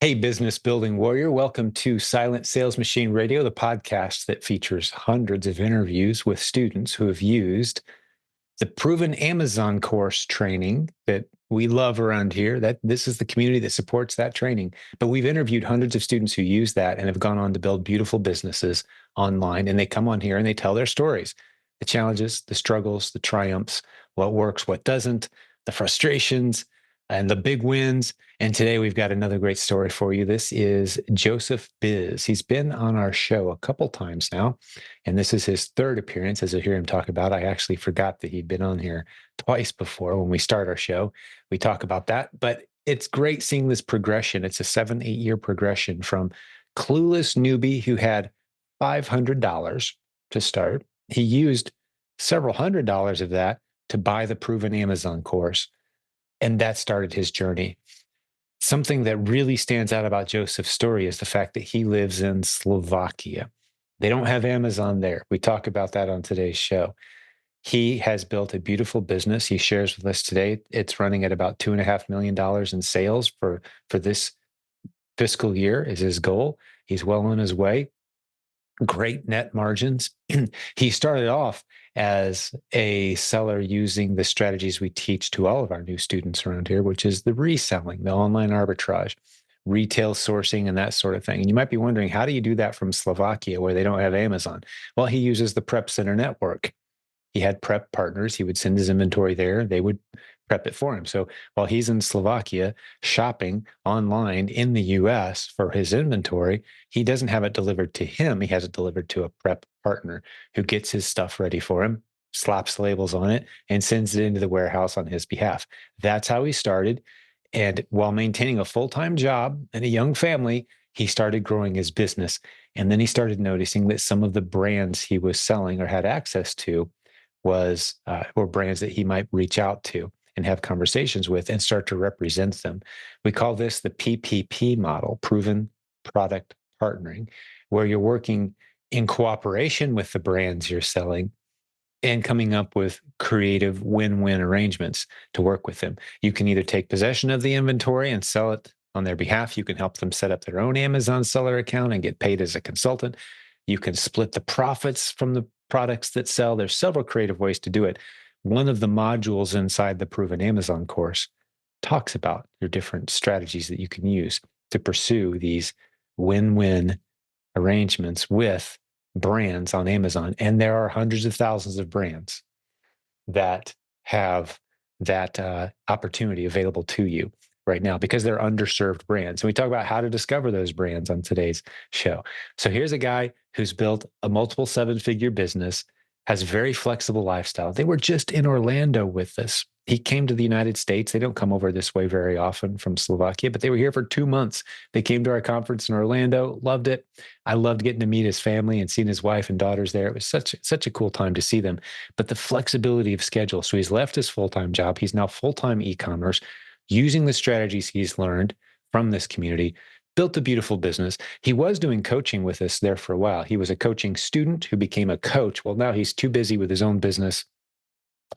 Hey, business building warrior. Welcome to Silent Sales Machine Radio, the podcast that features hundreds of interviews with students who have used the proven Amazon course training that we love around here. That this is the community that supports that training. But we've interviewed hundreds of students who use that and have gone on to build beautiful businesses online. And they come on here and they tell their stories, the challenges, the struggles, the triumphs, what works, what doesn't, the frustrations, and the big wins. And today we've got another great story for you. This is Joseph Biz. He's been on our show a couple times now, and this is his third appearance. As you'll hear him talk about, I actually forgot that he'd been on here twice before. When we start our show, we talk about that. But it's great seeing this progression. It's a 7, 8 year progression from clueless newbie who had $500 to start. He used several $100s of that to buy the proven Amazon course. And that started his journey. Something that really stands out about Joseph's story is the fact that he lives in Slovakia. They don't have Amazon there. We talk about that on today's show. He has built a beautiful business. He shares with us today. It's running at about $2.5 million in sales for this fiscal year is his goal. He's well on his way. Great net margins. He started off as a seller using the strategies we teach to all of our new students around here, which is the reselling, the online arbitrage, retail sourcing, and that sort of thing. And you might be wondering, how do you do that from Slovakia where they don't have Amazon? Well, he uses the Prep Center network. He had prep partners. He would send his inventory there. They would prep it for him. So while he's in Slovakia shopping online in the US for his inventory, he doesn't have it delivered to him. He has it delivered to a prep partner who gets his stuff ready for him, slaps labels on it, and sends it into the warehouse on his behalf. That's how he started. And while maintaining a full-time job and a young family, he started growing his business. And then he started noticing that some of the brands he was selling or had access to were brands that he might reach out to and have conversations with and start to represent them. We call this the PPP model, proven product partnering, where you're working in cooperation with the brands you're selling and coming up with creative win-win arrangements to work with them. You can either take possession of the inventory and sell it on their behalf. You can help them set up their own Amazon seller account and get paid as a consultant. You can split the profits from the products that sell. There's several creative ways to do it. One of the modules inside the Proven Amazon course talks about your different strategies that you can use to pursue these win-win arrangements with brands on Amazon. And there are hundreds of thousands of brands that have that opportunity available to you right now because they're underserved brands. And we talk about how to discover those brands on today's show. So here's a guy who's built a multiple 7-figure business, has a very flexible lifestyle. They were just in Orlando with us. He came to the United States. They don't come over this way very often from Slovakia, but they were here for 2 months. They came to our conference in Orlando, loved it. I loved getting to meet his family and seeing his wife and daughters there. It was such a cool time to see them. But the flexibility of schedule. So he's left his full-time job. He's now full-time e-commerce, using the strategies he's learned from this community, built a beautiful business. He was doing coaching with us there for a while. He was a coaching student who became a coach. Well, now he's too busy with his own business.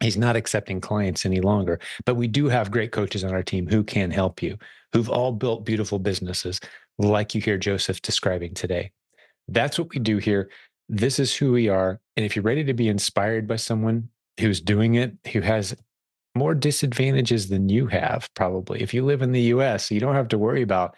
He's not accepting clients any longer. But we do have great coaches on our team who can help you, who've all built beautiful businesses like you hear Joseph describing today. That's what we do here. This is who we are. And if you're ready to be inspired by someone who's doing it, who has more disadvantages than you have, probably. If you live in the US, you don't have to worry about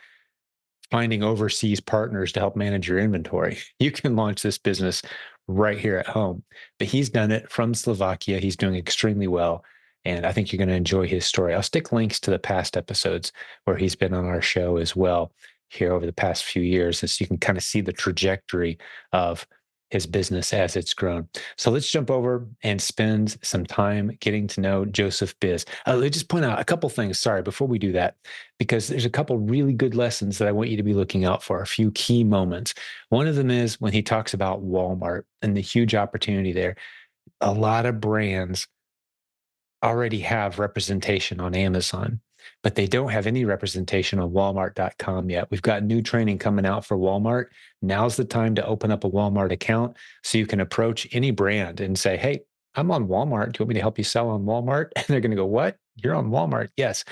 finding overseas partners to help manage your inventory. You can launch this business right here at home. But he's done it from Slovakia. He's doing extremely well. And I think you're going to enjoy his story. I'll stick links to the past episodes where he's been on our show as well here over the past few years, so you can kind of see the trajectory of his business as it's grown. So let's jump over and spend some time getting to know Joseph Biz. Let me just point out a couple things, sorry, before we do that, because there's a couple really good lessons that I want you to be looking out for, a few key moments. One of them is when he talks about Walmart and the huge opportunity there. A lot of brands already have representation on Amazon, but they don't have any representation on Walmart.com yet. We've got new training coming out for Walmart. Now's the time to open up a Walmart account so you can approach any brand and say, hey, I'm on Walmart. Do you want me to help you sell on Walmart? And they're going to go, what? You're on Walmart? Yes.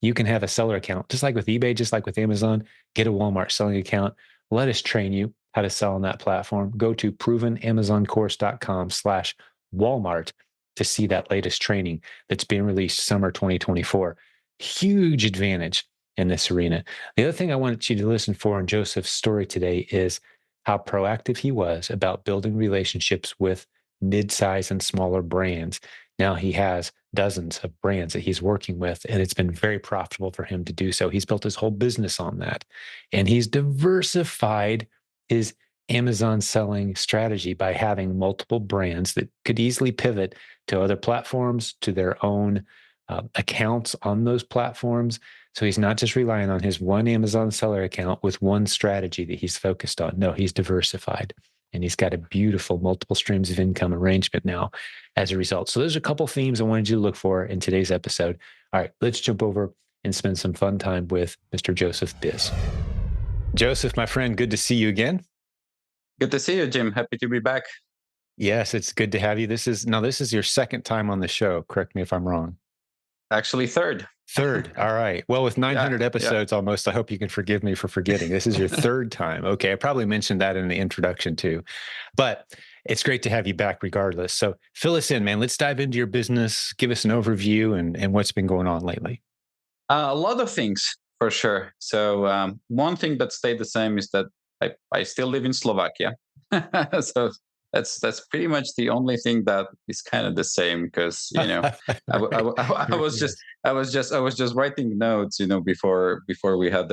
You can have a seller account, just like with eBay, just like with Amazon. Get a Walmart selling account. Let us train you how to sell on that platform. Go to provenamazoncourse.com/Walmart to see that latest training that's being released summer 2024. Huge advantage in this arena. The other thing I wanted you to listen for in Joseph's story today is how proactive he was about building relationships with mid-size and smaller brands. Now he has dozens of brands that he's working with, and it's been very profitable for him to do so. He's built his whole business on that, and he's diversified his Amazon selling strategy by having multiple brands that could easily pivot to other platforms, to their own accounts on those platforms. So he's not just relying on his one Amazon seller account with one strategy that he's focused on. No, he's diversified, and he's got a beautiful multiple streams of income arrangement now as a result. So there's a couple themes I wanted you to look for in today's episode. All right, let's jump over and spend some fun time with Mr. Joseph Biz. Joseph, my friend, good to see you again. Good to see you, Jim. Happy to be back. Yes, it's good to have you. This is your second time on the show. Correct me if I'm wrong. Actually, third. Third. All right. Well, with 900 episodes almost, I hope you can forgive me for forgetting. This is your third time. Okay. I probably mentioned that in the introduction too, but it's great to have you back regardless. So fill us in, man. Let's dive into your business. Give us an overview and what's been going on lately. A lot of things for sure. So one thing that stayed the same is that I still live in Slovakia. So that's pretty much the only thing that is kind of the same, because I was just writing notes before we had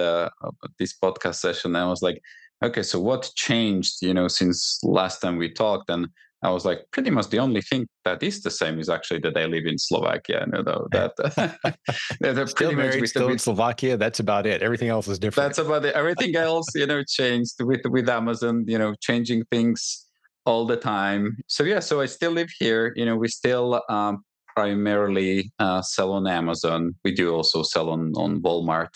this podcast session. I was like, okay, so what changed since last time we talked? And I was like, pretty much the only thing that is the same is actually that I live in Slovakia. That Still married, still in Slovakia. That's about it. Everything else is different. That's about it. Everything else, changed with Amazon. Changing things all the time. So yeah, so I still live here. We still primarily sell on Amazon. We do also sell on Walmart,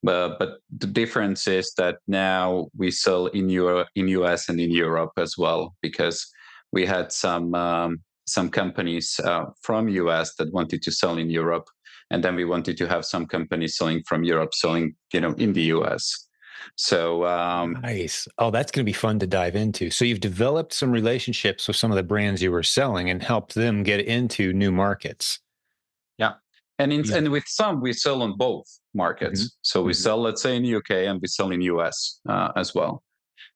but the difference is that now we sell in US and in Europe as well, because we had some companies from US that wanted to sell in Europe, and then we wanted to have some companies selling from Europe selling in the US. So nice. Oh, that's going to be fun to dive into. So you've developed some relationships with some of the brands you were selling and helped them get into new markets. Yeah. And with some, we sell on both markets. Mm-hmm. So we sell, let's say, in UK, and we sell in US as well.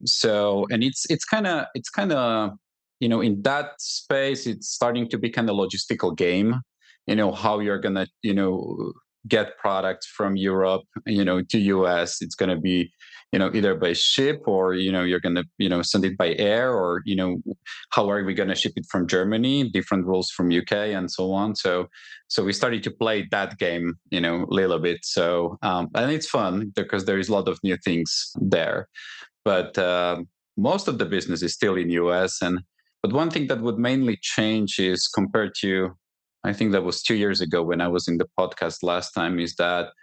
So, and it's kind of in that space, it's starting to be kind of logistical game. How you're gonna get products from Europe to US. It's gonna be either by ship, or you're gonna send it by air, or how are we gonna ship it from Germany? Different rules from UK and so on. So we started to play that game a little bit. So and it's fun because there is a lot of new things there. But most of the business is still in US. But one thing that would mainly change is, compared to, I think that was 2 years ago when I was in the podcast last time, is that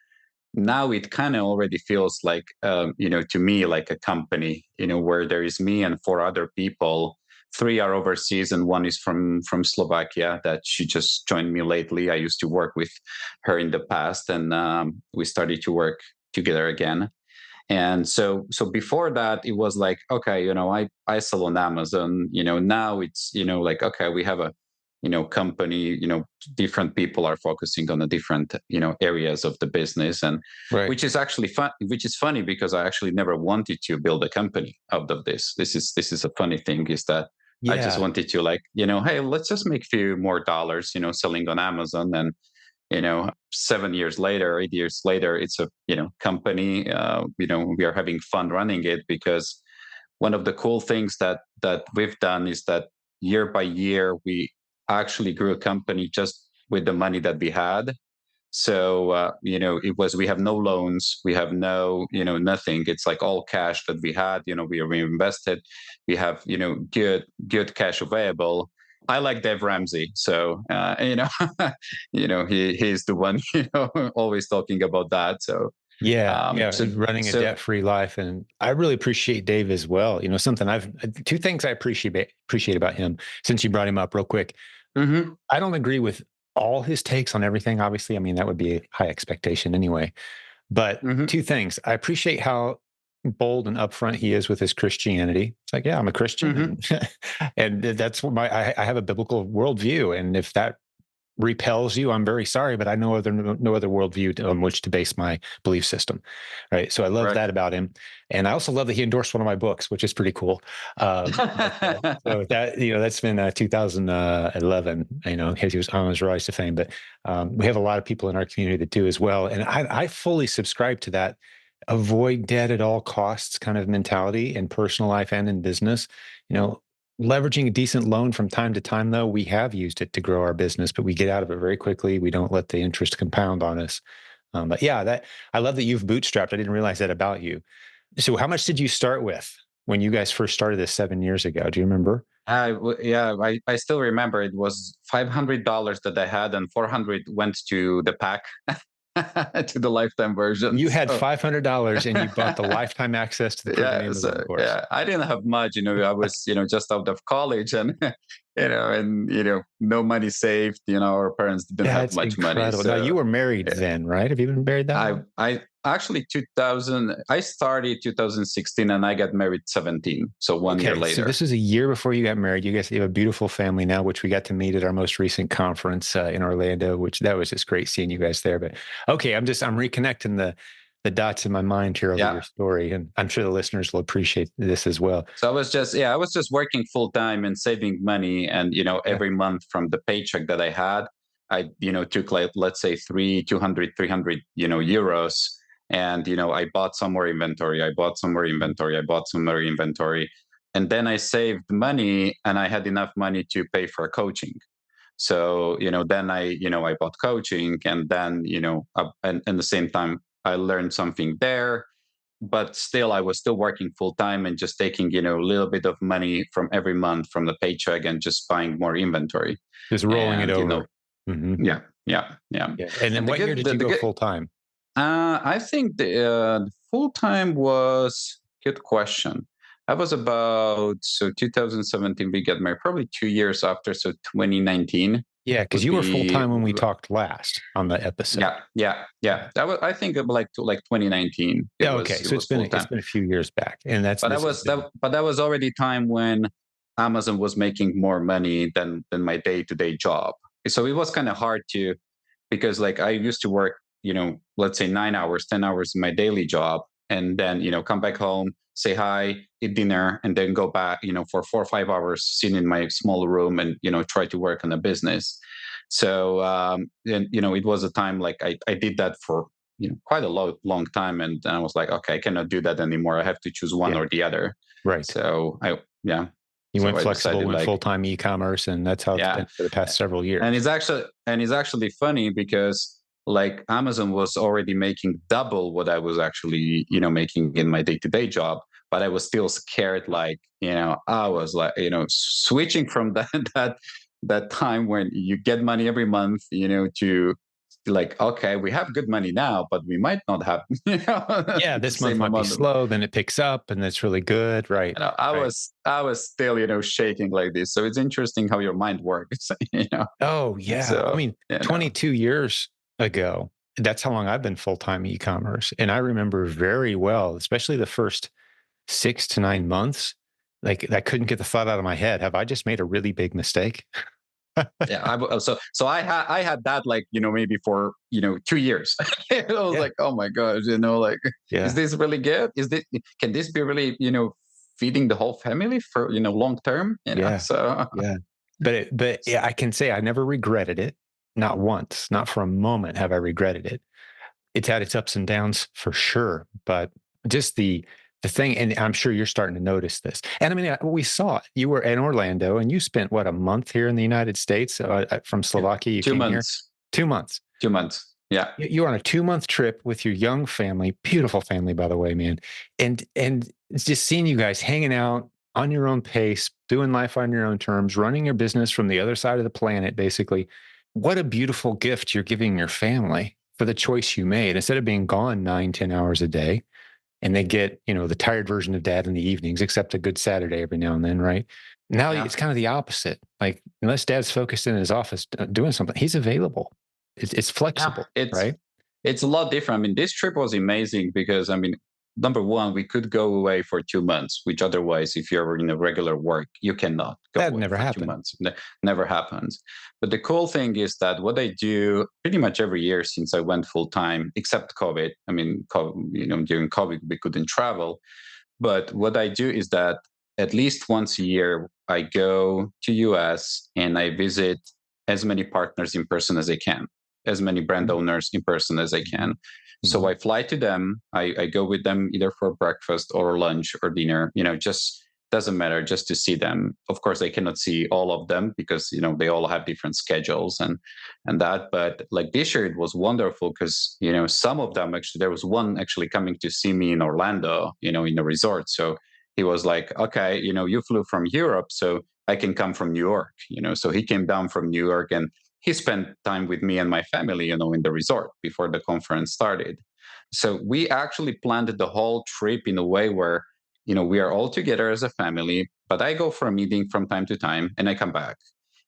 now it kind of already feels like, to me, like a company, where there is me and 4 other people. 3 are overseas, and 1 is from Slovakia, that she just joined me lately. I used to work with her in the past, and we started to work together again. And so before that, it was like, okay, I sell on Amazon. Now it's like, okay, we have a company. Different people are focusing on the different areas of the business, and right. which is actually fun. Which is funny, because I actually never wanted to build a company out of this. This is a funny thing, is that I just wanted to, like, hey, let's just make a few more dollars, selling on Amazon. And 7 years later, 8 years later, it's a company. We are having fun running it, because one of the cool things that we've done is that year by year we actually grew a company just with the money that we had. So we have no loans, we have no nothing. It's like all cash that we had. We reinvested. We have good cash available. I like Dave Ramsey, so he's the one always talking about that. So running a debt-free life, and I really appreciate Dave as well. Something 2 things I appreciate about him, since you brought him up real quick. Mm-hmm. I don't agree with all his takes on everything. Obviously, I mean, that would be a high expectation anyway. But Hmm. two things. I appreciate how bold and upfront he is with his Christianity. It's like, yeah, I'm a Christian, Hmm. and and that's what I have a biblical worldview, and if that repels you, I'm very sorry, but I know no other worldview on which to base my belief system. Right. So I love Correct. that about him. And I also love that he endorsed one of my books, which is pretty cool. So that, that's been 2011, because he was on his rise to fame. But we have a lot of people in our community that do as well. And I fully subscribe to that avoid debt at all costs kind of mentality in personal life and in business. You know, leveraging a decent loan from time to time, though, we have used it to grow our business, but we get out of it very quickly. We don't let the interest compound on us. But yeah, that I love that you've bootstrapped. I didn't realize that about you. So, how much did you start with when you guys first started this 7 years ago? Do you remember? Yeah, I still remember it was $500 that I had, and 400 went to the pack, to the lifetime version. You had So $500 and you bought the lifetime access to the Proven yeah, Amazon so course. yeah, I didn't have much. I was just out of college, and no money saved. Our parents didn't have That's much money, incredible. Now, you so were married yeah. then, right? Have you been married that long? I actually 2000. I started 2016, and I got married 17. So 1 year Okay, so later. this is a year before you got married. You guys have a beautiful family now, which we got to meet at our most recent conference in Orlando. Which that was just great seeing you guys there. But okay, I'm reconnecting the dots in my mind here over your Yeah. story, and I'm sure the listeners will appreciate this as well. So I was just working full time and saving money, and Yeah, every month from the paycheck that I had, I took, like, let's say, 300 euros, and I bought some more inventory, I bought some more inventory, and then I saved money, and I had enough money to pay for coaching. So then I bought coaching, and then and at the same time I learned something there, but still I was still working full time and just taking a little bit of money from every month from the paycheck and just buying more inventory. just rolling it And over. Hmm. yeah, yeah. Yeah, and then And what year did you the go good full time? I think the full time was, good question. I was about, so 2017 we got married, probably 2 years after, so 2019 Yeah, because would you were full be. time when we talked last on the episode. Yeah. That was, I think, like 2019. It Yeah, was okay. it So was it's full time. been a few years back, and that's But that this has was been. that was already time when Amazon was making more money than my day-to-day job. So it was kind of hard to, because, like, I used to work, let's say 9 hours, 10 hours in my daily job, and then come back home, say hi, eat dinner, and then go back, for 4 or 5 hours, sitting in my small room and try to work on a business. So and it was a time, like, I did that for quite a long time, and I was like, okay, I cannot do that anymore. I have to choose one Yeah, or the other. right. So I yeah, You so went I flexible, decided, went like, full time e-commerce, and that's how it's yeah. been for the past several And years. it's actually funny because, like, Amazon was already making double what I was actually making in my day-to-day job, but I was still scared. Like, I was like, switching from that time when you get money every month, to, like, okay, we have good money now, but we might not have Yeah, the this month same might be amount of. slow, then it picks up, and that's really good. Right, I right. was still shaking like this. So it's interesting how your mind works. Oh yeah, I So mean, 22 years ago. That's how long I've been full time e-commerce, and I remember very well, especially the first 6 to 9 months. Like I couldn't get the thought out of my head. Have I just made a really big mistake? Yeah, so I had that, like, maybe for 2 years. I was Yeah, like, oh my god, like, is yeah, this really good? Can this be really feeding the whole family for long term? yeah, So yeah. But yeah, I can say I never regretted it. Not once, not for a moment have I regretted it. It's had its ups and downs for sure, but just the thing, and I'm sure you're starting to notice this. And I mean, we saw it. You were in Orlando, and you spent what, a month here in the United States from yeah, Slovakia. You two came here months, 2 months. 2 months. Yeah, You were on a 2 month trip with your young family, beautiful family, by the way, man. And it's just seeing you guys hanging out on your own pace, doing life on your own terms, running your business from the other side of the planet, basically. What a beautiful gift you're giving your family for the choice you made. Instead of being gone 9, 10 hours a day, and they get, the tired version of dad in the evenings, except a good Saturday every now and then, right? Now Yeah. it's kind of the opposite. Like, unless dad's focused in his office doing something, he's available. It's Yeah, flexible, right? it's a lot different. I mean, this trip was amazing because I mean, number one, we could go away for 2 months, which otherwise, if you're in a regular work, you cannot go That away never for two happened. months. Never happens. But the cool thing is that what I do pretty much every year since I went full time, except COVID. I mean, during COVID we couldn't travel. But what I do is that at least once a year, I go to US and I visit as many partners in person as I can, as many brand owners in person as I can. So Mhm. I fly to them. I go with them either for breakfast or lunch or dinner, just doesn't matter, just to see them. Of course, I cannot see all of them because, they all have different schedules and that. But like this year, it was wonderful because, some of them actually, there was one actually coming to see me in Orlando, in a resort. So he was like, okay, you flew from Europe, so I can come from New York, so he came down from New York and he spent time with me and my family, in the resort before the conference started. So we actually planned the whole trip in a way where, we are all together as a family, but I go for a meeting from time to time and I come back.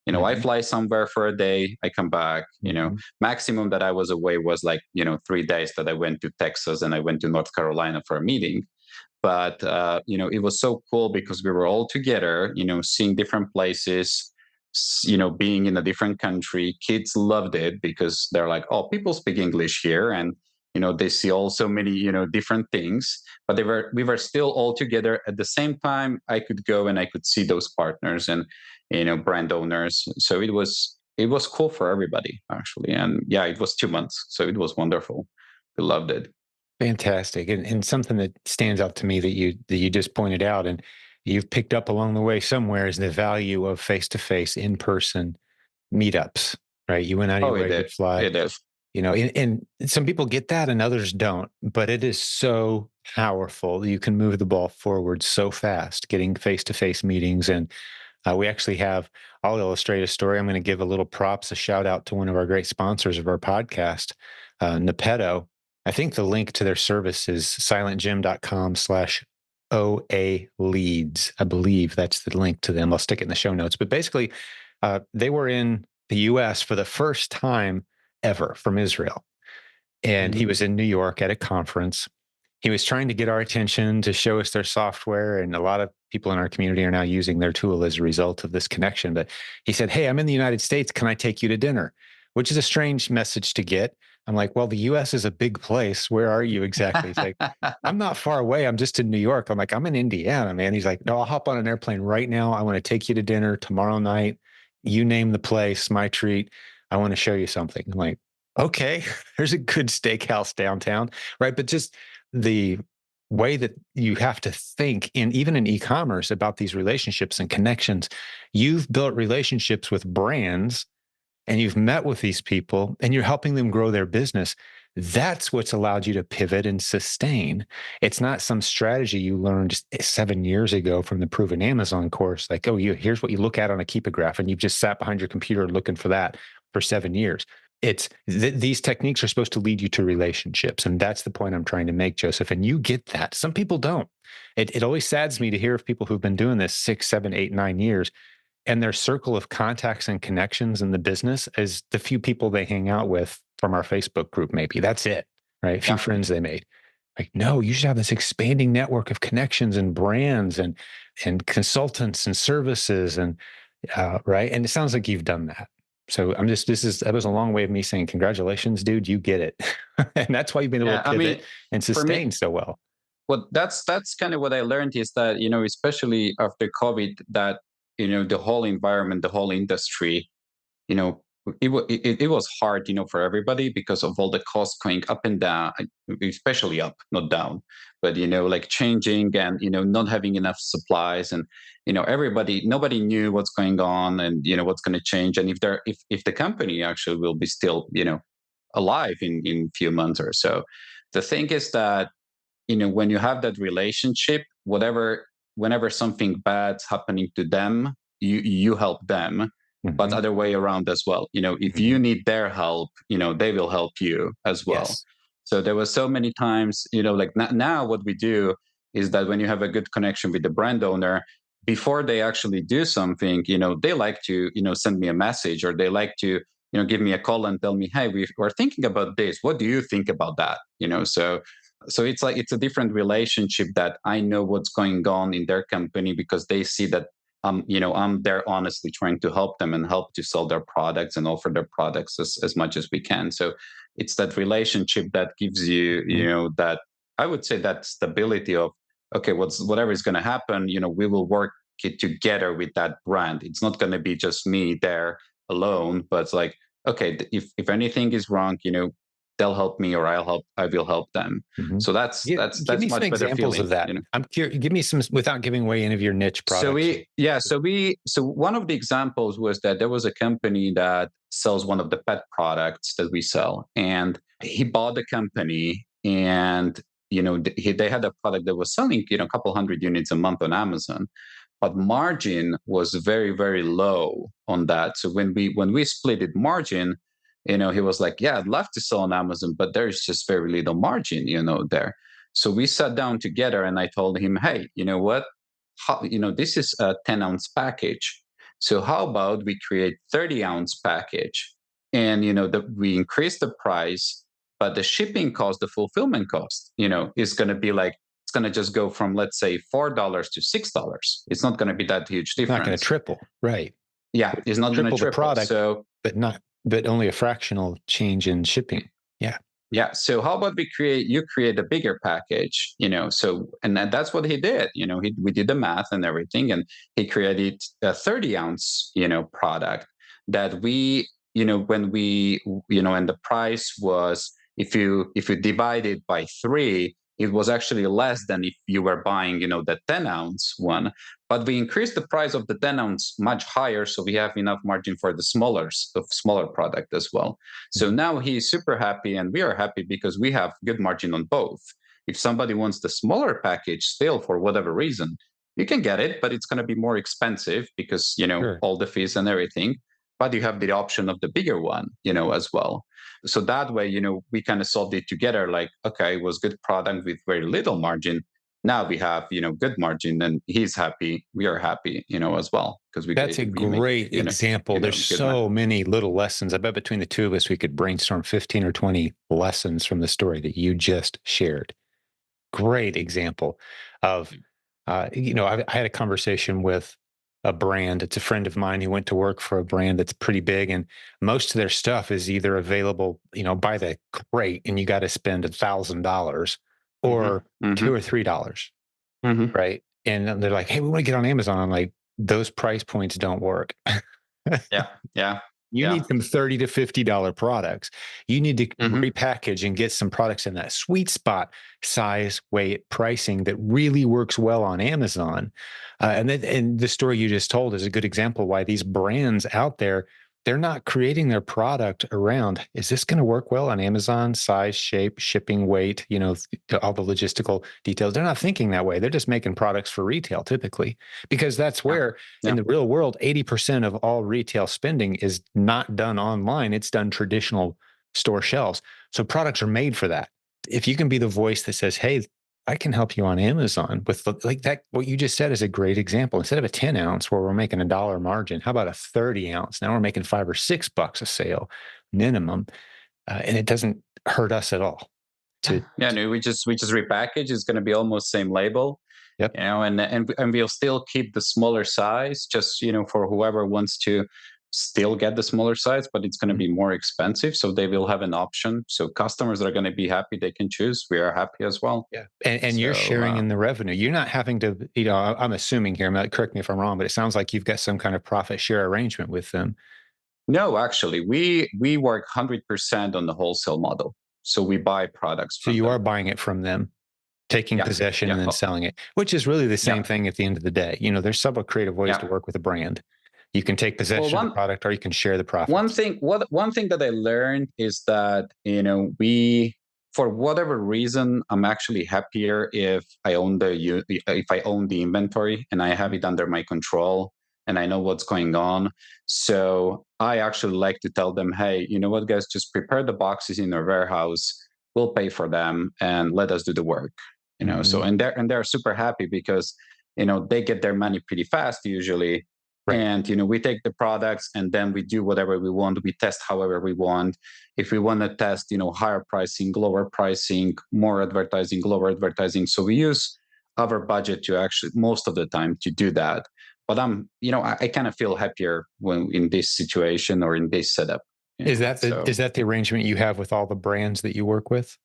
I Mhm. fly somewhere for a day, I come back. Mhm. Maximum that I was away was like, 3 days that I went to Texas and I went to North Carolina for a meeting. But it was so cool because we were all together, seeing different places, being in a different country. Kids loved it because they're like, oh, people speak English here, and they see also many different things. But we were still all together at the same time. I could go and I could see those partners and brand owners. So it was cool for everybody actually. And yeah, it was 2 months, so it was wonderful. We loved it. Fantastic. And something that stands out to me that you just pointed out and you've picked up along the way somewhere is the value of face-to-face, in-person meetups, right? You went out of Oh, your it way to did. fly, It is. and some people get that and others don't, but it is so powerful. You can move the ball forward so fast, getting face-to-face meetings. And we actually have, I'll illustrate a story. I'm going to give a little props, a shout out to one of our great sponsors of our podcast, Nepedo. I think the link to their service is silentjimdotcom slash OA leads. I believe that's the link to them. I'll stick it in the show notes. But basically, they were in the US for the first time ever from Israel. And he Mhm. was in New York at a conference. He was trying to get our attention to show us their software. And a lot of people in our community are now using their tool as a result of this connection. But he said, hey, I'm in the United States. Can I take you to dinner? Which is a strange message to get. I'm like, well, the US is a big place. Where are you exactly? He's like, I'm not far away. I'm just in New York. I'm like, I'm in Indiana, man. He's like, no, I'll hop on an airplane right now. I want to take you to dinner tomorrow night. You name the place, my treat. I want to show you something. I'm like, okay, there's a good steakhouse downtown, right? But just the way that you have to think in even in e-commerce about these relationships and connections. You've built relationships with brands and you've met with these people and you're helping them grow their business. That's what's allowed you to pivot and sustain. It's not some strategy you learned 7 years ago from the Proven Amazon course. Like, oh, here's what you look at on a Keepograph, and you've just sat behind your computer looking for that for 7 years. These techniques are supposed to lead you to relationships, and that's the point I'm trying to make, Joseph. And you get that. Some people don't. It always saddens me to hear of people who've been doing this 6, 7, 8, 9 years and their circle of contacts and connections in the business is the few people they hang out with from our Facebook group, maybe. That's it, right? A few Yeah. friends they made. Like, no, you should have this expanding network of connections and brands and consultants and services and right. And it sounds like you've done that. So that was a long way of me saying, congratulations, dude, you get it. And that's why you've been able Yeah. to I pivot mean, and for sustain me, so well. well, that's kind of what I learned is that, especially after COVID, that, the whole environment, the whole industry, you know it was hard, for everybody because of all the costs going up and down, especially up, not down. But like changing and not having enough supplies, and nobody knew what's going on, and what's going to change, and if the company actually will be still alive in few months or so. The thing is that when you have that relationship, whenever something bad's happening to them, you help them, but Hmm. other way around as well. If you Hmm. need their help, they will help you as well. Yes. So there was so many times, like now what we do is that when you have a good connection with the brand owner, before they actually do something, they like to, send me a message, or they like to, give me a call and tell me, hey, we're thinking about this. What do you think about that? So it's like it's a different relationship, that I know what's going on in their company, because they see that I'm there honestly trying to help them and help to sell their products and offer their products as much as we can. So it's that relationship that gives you, Mhm. that, I would say, that stability of, okay, whatever is going to happen, we will work it together with that brand. It's not going to be just me there alone, but it's like, okay, if anything is wrong, they'll help me, or I will help them. Mhm. So that's that's Give that's me some much better examples of feeling, that. I'm curious. Give me some without giving away any of your niche So products. one of the examples was that there was a company that sells one of the pet products that we sell, and he bought the company, and they had a product that was selling a couple hundred units a month on Amazon, but margin was very, very low on that. So when we split it margin, he was like, yeah, I'd love to sell on Amazon, but there's just very little margin, there. So we sat down together, and I told him, hey, you know what, this is a 10-ounce package, so how about we create 30-ounce package, and we increase the price, but the shipping cost, the fulfillment cost, is going to be like, it's going to just go from, let's say, $4 to $6. It's not going to be that huge It's not going to difference. triple, right? Yeah, it's not going to Triple the triple. product, So but only a fractional change in shipping. Yeah. yeah. So how about you create a bigger package, so, and that's what he did, we did the math and everything, and he created a 30-ounce, product that when we, and the price was, if you divide it by three, it was actually less than if you were buying, the 10-ounce one. But we increased the price of the 10-ounce much higher, so we have enough margin for the smaller product as well. So Mhm. now he's super happy, and we are happy because we have good margin on both. If somebody wants the smaller package still for whatever reason, you can get it, but it's going to be more expensive because, Sure. all the fees and everything. But you have the option of the bigger one, as well. So that way, we kind of solved it together. Like, okay, it was good product with very little margin. Now we have, good margin, and he's happy. We are happy, as well, because That's a we make it, great example. There's good money. so many little lessons. I bet between the two of us, we could brainstorm 15 or 20 lessons from the story that you just shared. Great example of, I had a conversation with a brand. It's a friend of mine who went to work for a brand that's pretty big, and most of their stuff is either available, by the crate, and you got to spend $1,000 Hmm. or Hmm. $2 or $3, Hmm. right? And they're like, "Hey, we want to get on Amazon." I'm like, "Those price points don't work." Yeah, yeah, You yeah. need some $30 to $50 products. You need to Hmm. repackage and get some products in that sweet spot, size, weight, pricing that really works well on Amazon. And the story you just told is a good example why these brands out there, they're not creating their product around, is this going to work well on Amazon? Size, shape, shipping, weight, all the logistical details. They're not thinking that way. They're just making products for retail typically, because that's Yeah, where in yeah, the real world, 80% of all retail spending is not done online. It's done traditional store shelves. So products are made for that. If you can be the voice that says, hey, I can help you on Amazon with like that, what you just said is a great example. Instead of a 10-ounce where we're making $1 margin, how about a 30-ounce? Now we're making $5 or $6 a sale minimum. And it doesn't hurt us at all yeah. to, Yeah, no, we just repackage. It's going to be almost same label, yep. and we'll still keep the smaller size, just for whoever wants to still get the smaller size, but it's going to Mhm. be more expensive. So they will have an option. So customers are going to be happy; they can choose. We are happy as well. Yeah. And you're So sharing in the revenue. You're not having to, I'm assuming here, correct me if I'm wrong, but it sounds like you've got some kind of profit share arrangement with them. no, actually, we work 100% on the wholesale model. So we buy products So from you are them. buying it from them, taking Yeah, possession and yeah, then selling it, which is really the yeah, same thing at the end of the day. There's several creative ways to yeah. work with a brand. You can take Well, possession of the product or you can share the profits. one thing that I learned is that we, for whatever reason, I'm actually happier if I own the inventory and I have Mhm. it under my control and I know what's going on. So I actually like to tell them, hey, you know what, guys, just prepare the boxes in our warehouse. we'll pay for them and let us do the work. So Mhm. and they're super happy because they get their money pretty fast usually. Right. And we take the products and then we do whatever we want. We test however we want. If we want to test higher pricing, lower pricing, more advertising, lower advertising, so we use our budget to actually most of the time to do that. But I kind of feel happier when in this situation or in this setup. Is So that the arrangement you have with all the brands that you work with?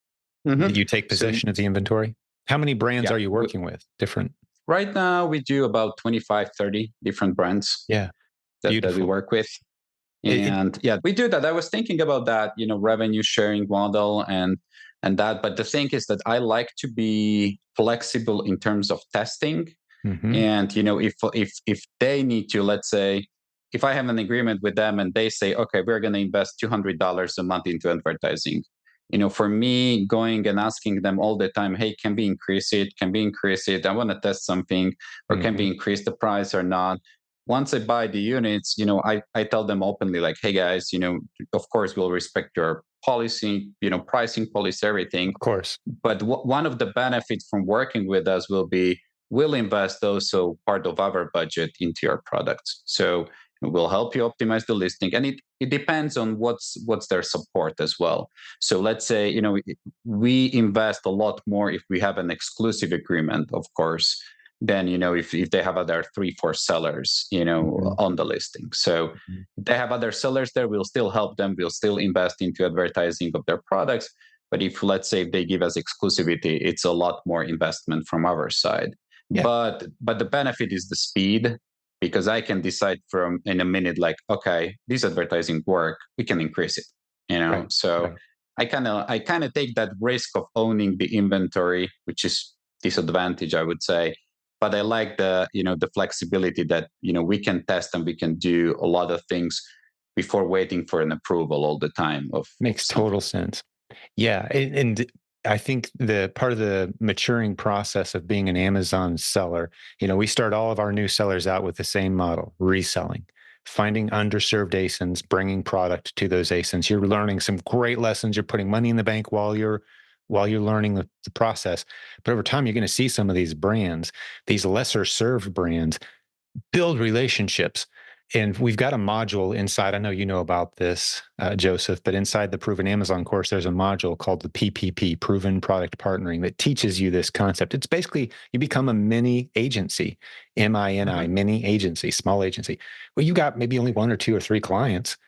That mhm. you take So possession of the inventory? How many brands yeah, are you working with? Different. right now we do about 25, 30 different brands Yeah, that we beautiful. work with. It And yeah, we do that. I was thinking about that, revenue sharing model and that. But the thing is that I like to be flexible in terms of testing. mhm, And if they need to, let's say, if I have an agreement with them and they say, okay, we're going to invest $200 a month into advertising, for me going and asking them all the time, hey, can we increase it, can we increase it, I want to test something, or can we mhm. increase the price or not. Once I buy the units, I tell them openly, like, hey guys, of course we'll respect your policy, pricing policy, everything. Of course. But one of the benefits from working with us will be we'll invest also part of our budget into your products. So we'll help you optimize the listing, and it depends on what's their support as well. So let's say we invest a lot more if we have an exclusive agreement, of course, than if they have other 3 4 sellers Mhm, on the listing. So mhm. if they have other sellers there, we'll still help them, we'll still invest into advertising of their products. But if, let's say, if they give us exclusivity, it's a lot more investment from our side. Yeah, But the benefit is the speed, because I can decide from in a minute, like, okay, this advertising work, we can increase it. right, So right. I kind of take that risk of owning the inventory, which is disadvantage, I would say. But I like the flexibility that we can test and we can do a lot of things before waiting for an approval all the time of Makes total something. sense. Yeah, and I think the part of the maturing process of being an Amazon seller, we start all of our new sellers out with the same model: reselling, finding underserved ASINs, bringing product to those ASINs. You're learning some great lessons. You're putting money in the bank while you're learning the process. But over time, you're going to see some of these brands, these lesser served brands, build relationships. And we've got a module inside. I know you know about this, Joseph, but inside the Proven Amazon course, there's a module called the PPP, Proven Product Partnering, that teaches you this concept. It's basically you become a mini agency, MINI, Mhm. mini agency, small agency. Well, you got maybe only one or two or three clients,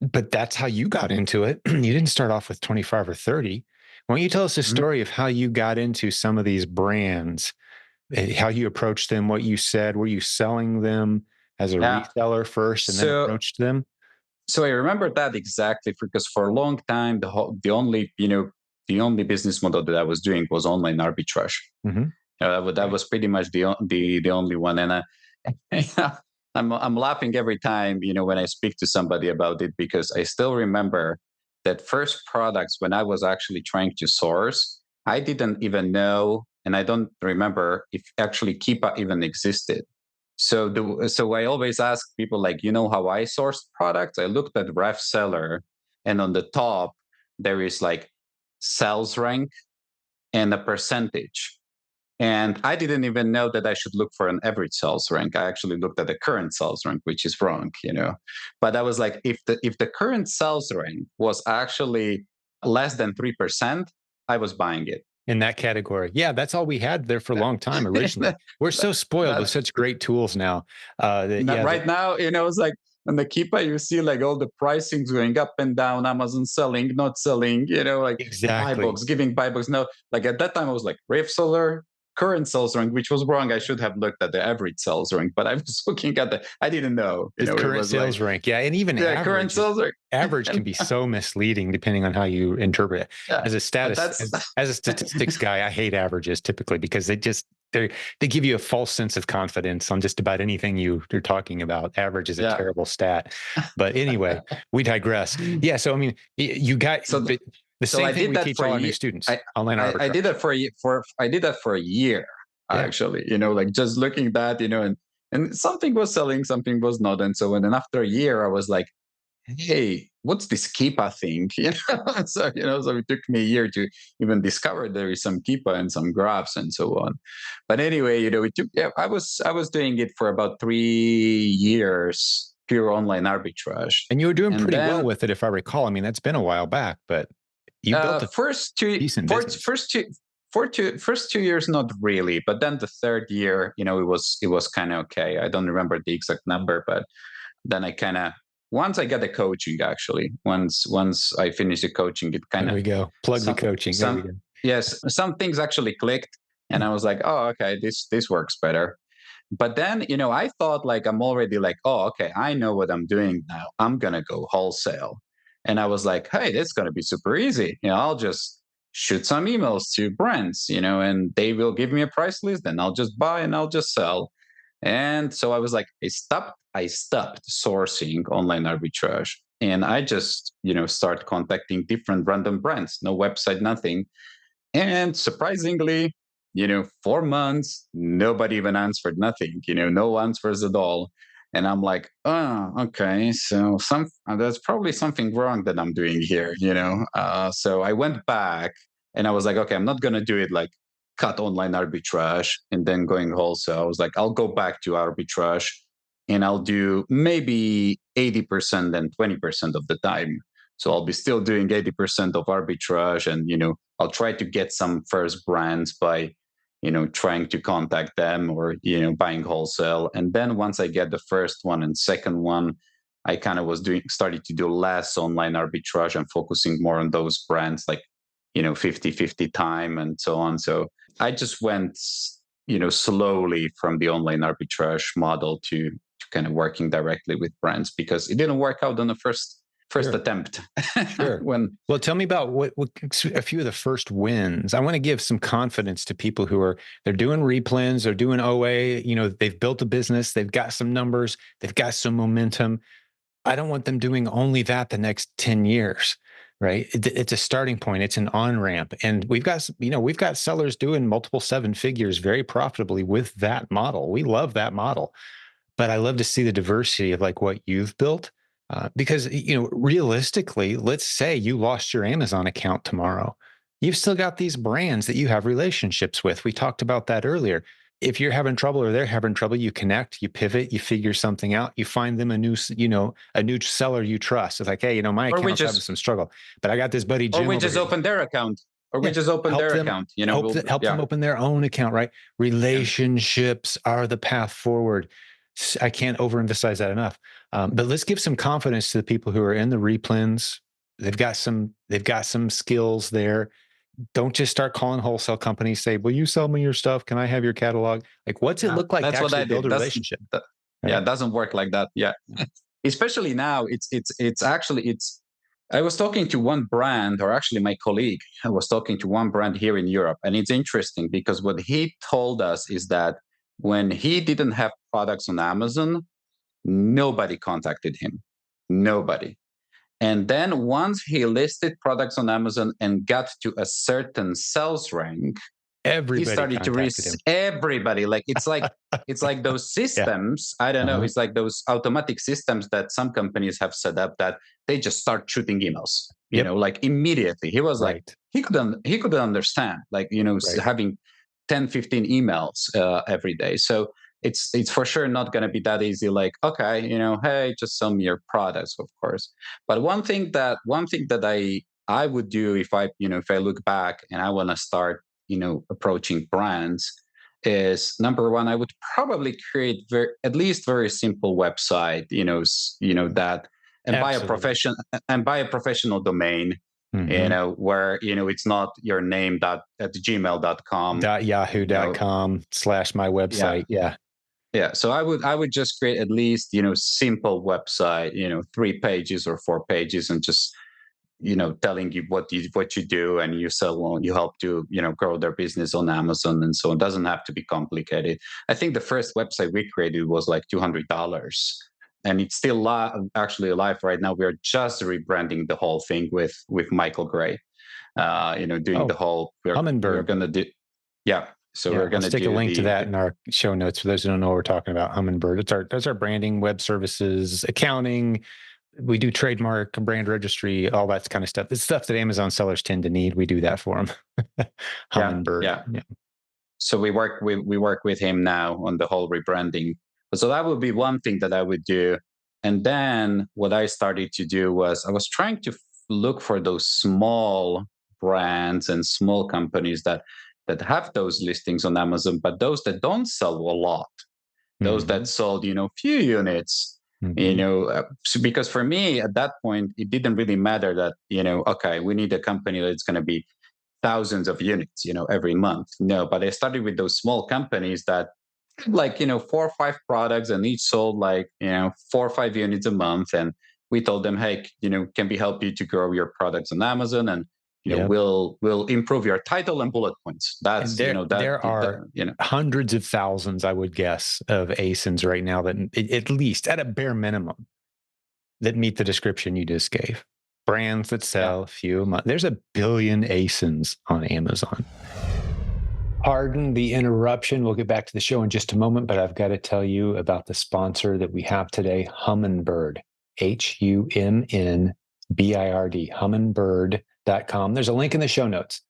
but that's how you got into it. You didn't start off with 25 or 30. Why don't you tell us the Mhm. story of how you got into some of these brands, how you approached them, what you said? Were you selling them as a Yeah. reseller first and then So approached them? so I remember that exactly, because for a long time the only business model that I was doing was online arbitrage. Mhm. That Right. was pretty much the only one. And I'm laughing every time when I speak to somebody about it, because I still remember that first products when I was actually trying to source. I didn't even know, and I don't remember if actually Keepa even existed. So I always ask people, like, how I sourced products? I looked at ref seller, and on the top there is like sales rank and a percentage. And I didn't even know that I should look for an average sales rank. I actually looked at the current sales rank, which is wrong. But I was like, if the current sales rank was actually less than 3%, I was buying it. In that category. Yeah, that's all we had there for a long time originally. We're so spoiled with That's such great tools now, that yeah, right now, it's like on the Keepa, you see like all the pricings going up and down, Amazon selling, not selling, like buy exactly. box, giving buy box. No, like at that time, I was like, Rift Seller, current sales rank, which was wrong. I should have looked at the average sales rank, but I was looking at I didn't know, The it current was like, sales rank. Yeah, and even yeah, current sales rank. average can be so misleading depending on how you interpret it. Yeah, As a but status that's, as a statistics guy, I hate averages typically because they give you a false sense of confidence on just about anything you're talking about. Average is a yeah. terrible stat. But anyway, we digress. Yeah, so I mean, you got So the so same I thing did we that teach for a all our new year. students, I, online I did arbitrage. that I did that for a year, Yeah. actually. Like just looking at that, and something was selling, something was not, and so. And then after a year, I was like, hey, what's this Keepa thing? So it took me a year to even discover there is some Keepa and some graphs and so on. But anyway, it took. Yeah, I was doing it for about 3 years, pure online arbitrage, And you were doing and pretty well then with it, if I recall. I mean, that's been a while back, but you built a first two, decent first, business. first two. First 2 years, not really, but then the third year, it was kind of okay. I don't remember the exact number, but then I kind of once I got the coaching, actually, once I finished the coaching, it kind There of we go. Plug the some coaching. There we some go. yes, some things actually clicked, and I was like, oh, okay, this works better. But then, I thought, like, I'm already like, oh, okay, I know what I'm doing now. I'm gonna go wholesale. And I was like, hey, that's gonna be super easy. I'll just shoot some emails to brands, and they will give me a price list, and I'll just buy and I'll just sell. And so I was like, I stopped sourcing online arbitrage. And I just, start contacting different random brands, no website, nothing. And surprisingly, 4 months, nobody even answered, nothing, no answers at all. And I'm like, oh, okay. So there's probably something wrong that I'm doing here, So I went back and I was like, okay, I'm not going to do it like cut online arbitrage and then going wholesale. I was like, I'll go back to arbitrage and I'll do maybe 80% and 20% of the time. So I'll be still doing 80% of arbitrage, and I'll try to get some first brands by trying to contact them, or buying wholesale. And then once I get the first one and second one, I kind of was starting to do less online arbitrage and focusing more on those brands, like 50-50 time and so on. So I just went slowly from the online arbitrage model to kind of working directly with brands, because it didn't work out on the first Sure. attempt. Sure. When Well, tell me about what a few of the first wins. I want to give some confidence to people they're doing replens, they're doing OA, they've built a business, they've got some numbers, they've got some momentum. I don't want them doing only that the next 10 years, right? It's a starting point. It's an on-ramp. And we've got sellers doing multiple seven figures very profitably with that model. We love that model. But I love to see the diversity of like what you've built. Because realistically, let's say you lost your Amazon account tomorrow. You've still got these brands that you have relationships with. We talked about that earlier. If you're having trouble or they're having trouble, you connect, you pivot, you figure something out, you find them a new seller you trust. It's like, hey, my or we account's having just some struggle, but I got this buddy or Jim we over just here. open their account, or we Yeah, just open help their them account. help them Yeah, open their own account, right? yeah. Relationships are the path forward. I can't overemphasize that enough. But let's give some confidence to the people who are in the replens. They've got some skills there. Don't just start calling wholesale companies. Say, "Will you sell me your stuff? Can I have your catalog?" Like, what's it Yeah, look like to that's what actually I build did. a relationship? Yeah, Right? it doesn't work like that. Yeah, especially now. It's actually it's. I was talking to one brand, or actually my colleague I was talking to one brand here in Europe, and it's interesting because what he told us is that when he didn't have products on Amazon, nobody contacted him. Nobody. And then once he listed products on Amazon and got to a certain sales rank, he Everybody started to contacted reach him. everybody. Like it's like those Yeah. systems. I don't know. Uh-huh. It's like those automatic systems that some companies have set up, that they just start shooting emails. Yep. Like immediately. He was like, Right. he couldn't understand, like, Right. having 10, 15 emails every day. So it's for sure not going to be that easy. Like, okay, hey, just sell me your products, of course. But one thing that I would do, if I look back and I want to start approaching brands, is number one, I would probably create at least very simple website, that, and buy a Absolutely. profession and buy a professional domain, Hmm. where it's not your name dot at gmail.com. .yahoo.com/ my Yeah, website. Yeah. yeah. So I would just create at least simple website, 3 pages or 4 pages, and just telling you what you do, and you help to grow their business on Amazon, and so it doesn't have to be complicated. I think the first website we created was like $200, and it's still actually alive right now. We're just rebranding the whole thing with Michael Gray. Doing the Oh, whole. We're Hummingbird. gonna do. Yeah. So Yeah, we're I'll gonna stick a do link to that the in our show notes for those who don't know what we're talking about. Hummingbird. It's our branding, web services, accounting, We do trademark, brand registry, all that kind of stuff. It's stuff that Amazon sellers tend to need. We do that for them. Yeah, Hummingbird. yeah. Yeah. So we work with him now on the whole rebranding. So that would be one thing that I would do. And then what I started to do was I was trying to look for those small brands and small companies that have those listings on Amazon, but those that don't sell a lot, those that Mhm. sold few units. Mhm. Because for me at that point it didn't really matter that okay, we need a company that's going to be thousands of units every month. No, but I started with those small companies that had like 4 or 5 products and each sold like 4 or 5 units a month. And we told them, hey, can we help you to grow your products on Amazon? And Yep. we'll improve your title and bullet points. And That's there that are hundreds of thousands, I would guess, of ASINs right now that, at least at a bare minimum, that meet the description you just gave. Brands that yeah. sell a few a month. There's a billion ASINs on Amazon. Pardon the interruption. We'll get back to the show in just a moment, but I've got to tell you about the sponsor that we have today, Hummingbird, Humbird, hummingbird.com. There's a link in the show notes.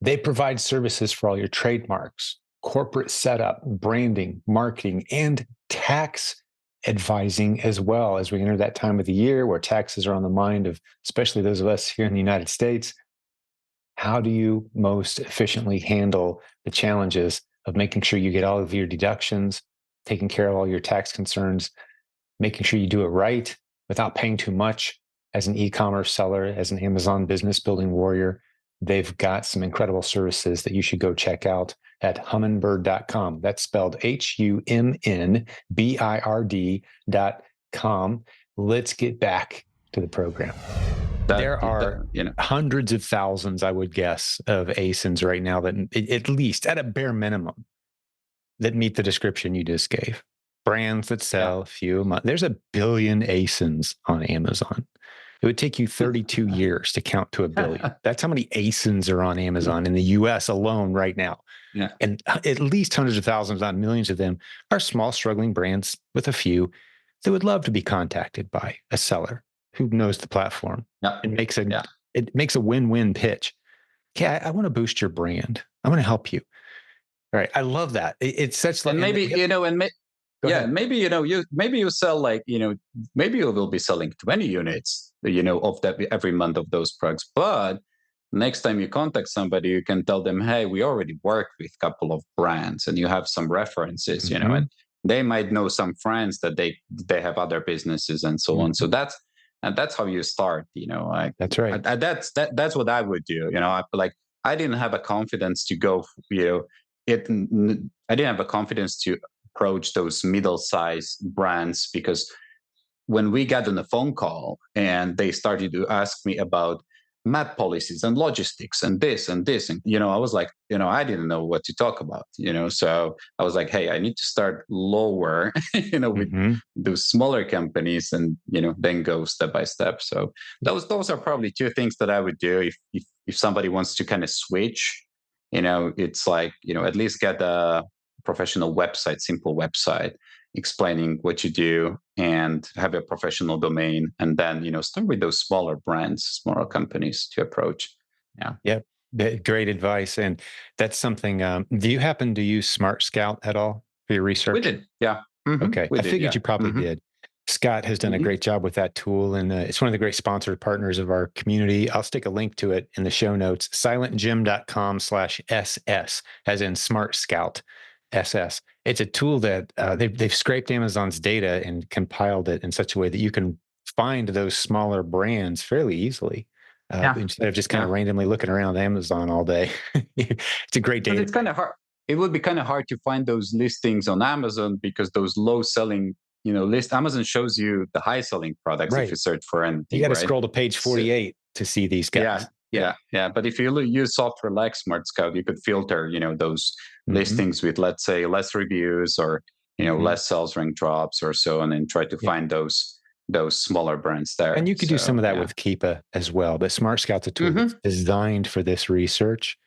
They provide services for all your trademarks, corporate setup, branding, marketing, and tax advising, as well as we enter that time of the year where taxes are on the mind of especially those of us here in the United States. How do you most efficiently handle the challenges of making sure you get all of your deductions, taking care of all your tax concerns, making sure you do it right without paying too much? As an e-commerce seller, as an Amazon business building warrior, they've got some incredible services that you should go check out at hummingbird.com. That's spelled HUMNBIRD.com. Let's get back to the program. There are hundreds of thousands, I would guess, of ASINs right now that, at least at a bare minimum, that meet the description you just gave. Brands that Yeah. sell a few a month. There's a billion ASINs on Amazon. It would take you 32 years to count to a billion. That's how many ASINs are on Amazon in the US alone right now. Yeah. And at least hundreds of thousands, not millions of them, are small, struggling brands with a few that would love to be contacted by a seller who knows the platform Yeah. and Yeah. it makes a win-win pitch. Okay, I want to boost your brand. I want to help you. All right, I love that. It's such like, And maybe go yeah, ahead. maybe you sell like maybe you will be selling 20 units of that every month of those products. But next time you contact somebody, you can tell them, hey, we already work with a couple of brands and you have some references, and Mhm, they might know some friends that they have other businesnesses and so on. So mhm. that's how you start. Like That's right. that's what I would do. I didn't have a confidence to go. I didn't have a confidence to approach those middle-sized brands because when we got on a phone call and they started to ask me about map policies and logistics and this and this, and I was like, I didn't know what to talk about, so I was like, hey, I need to start lower, with Mhm. those smaller companies and then go step by step. So Yeah. those are probably two things that I would do if somebody wants to kind of switch. It's like, at least get a professional website, simple website explaining what you do and have a professional domain, and then start with those smaller brands, smaller companies to approach. Yeah. Yep. Great advice. And that's something. Do you happen to use Smart Scout at all for your We research? did. Yeah. Okay. We I did. figured Yeah. you probably did. Scott has done a Hmm. great job with that tool, and it's one of the great sponsored partners of our community. I'll stick a link to it in the show notes, silentjimdotcom/SS, as in Smart Scout SS. It's a tool that they've scraped Amazon's data and compiled it in such a way that you can find those smaller brands fairly easily, Yeah. instead of just kind of Yeah. randomly looking around Amazon all day. It's a great But data. it's kind of hard. It would be kind of hard to find those listings on Amazon because those low selling, Amazon shows you the high selling products if you Right. search for You anything, got to right? scroll to page So, 48 to see these yeah, guys. Yeah. yeah, yeah. But if you use software like Smart Scout, you could filter, those Hmm. listings with, let's say, less reviews or Hmm. less sales rank drops or so, and then try to Yeah. find those smaller brands And there. you could do some So of that yeah. with Keepa as well. But Smart Scout's a tool that's Hmm. designed for this research.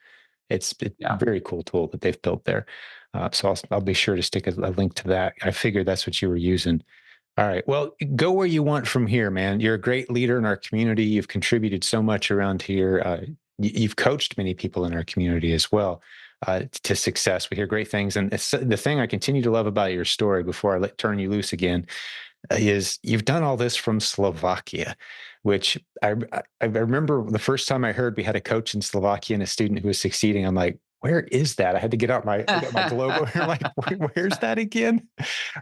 It's a Yeah. very cool tool that they've built there. So I'll be sure to stick a link to that. I figured that's what you were using. All right. Well, go where you want from here, man. You're a great leader in our community. You've contributed so much around here. You've coached many people in our community as well to success. We hear great things. And it's, the thing I continue to love about your story before I turn you loose again is you've done all this from Slovakia, which I remember the first time I heard we had a coach in Slovakia and a student who was succeeding. I'm like, where is that? I had to get out I got my globe over here. Like, where's that again?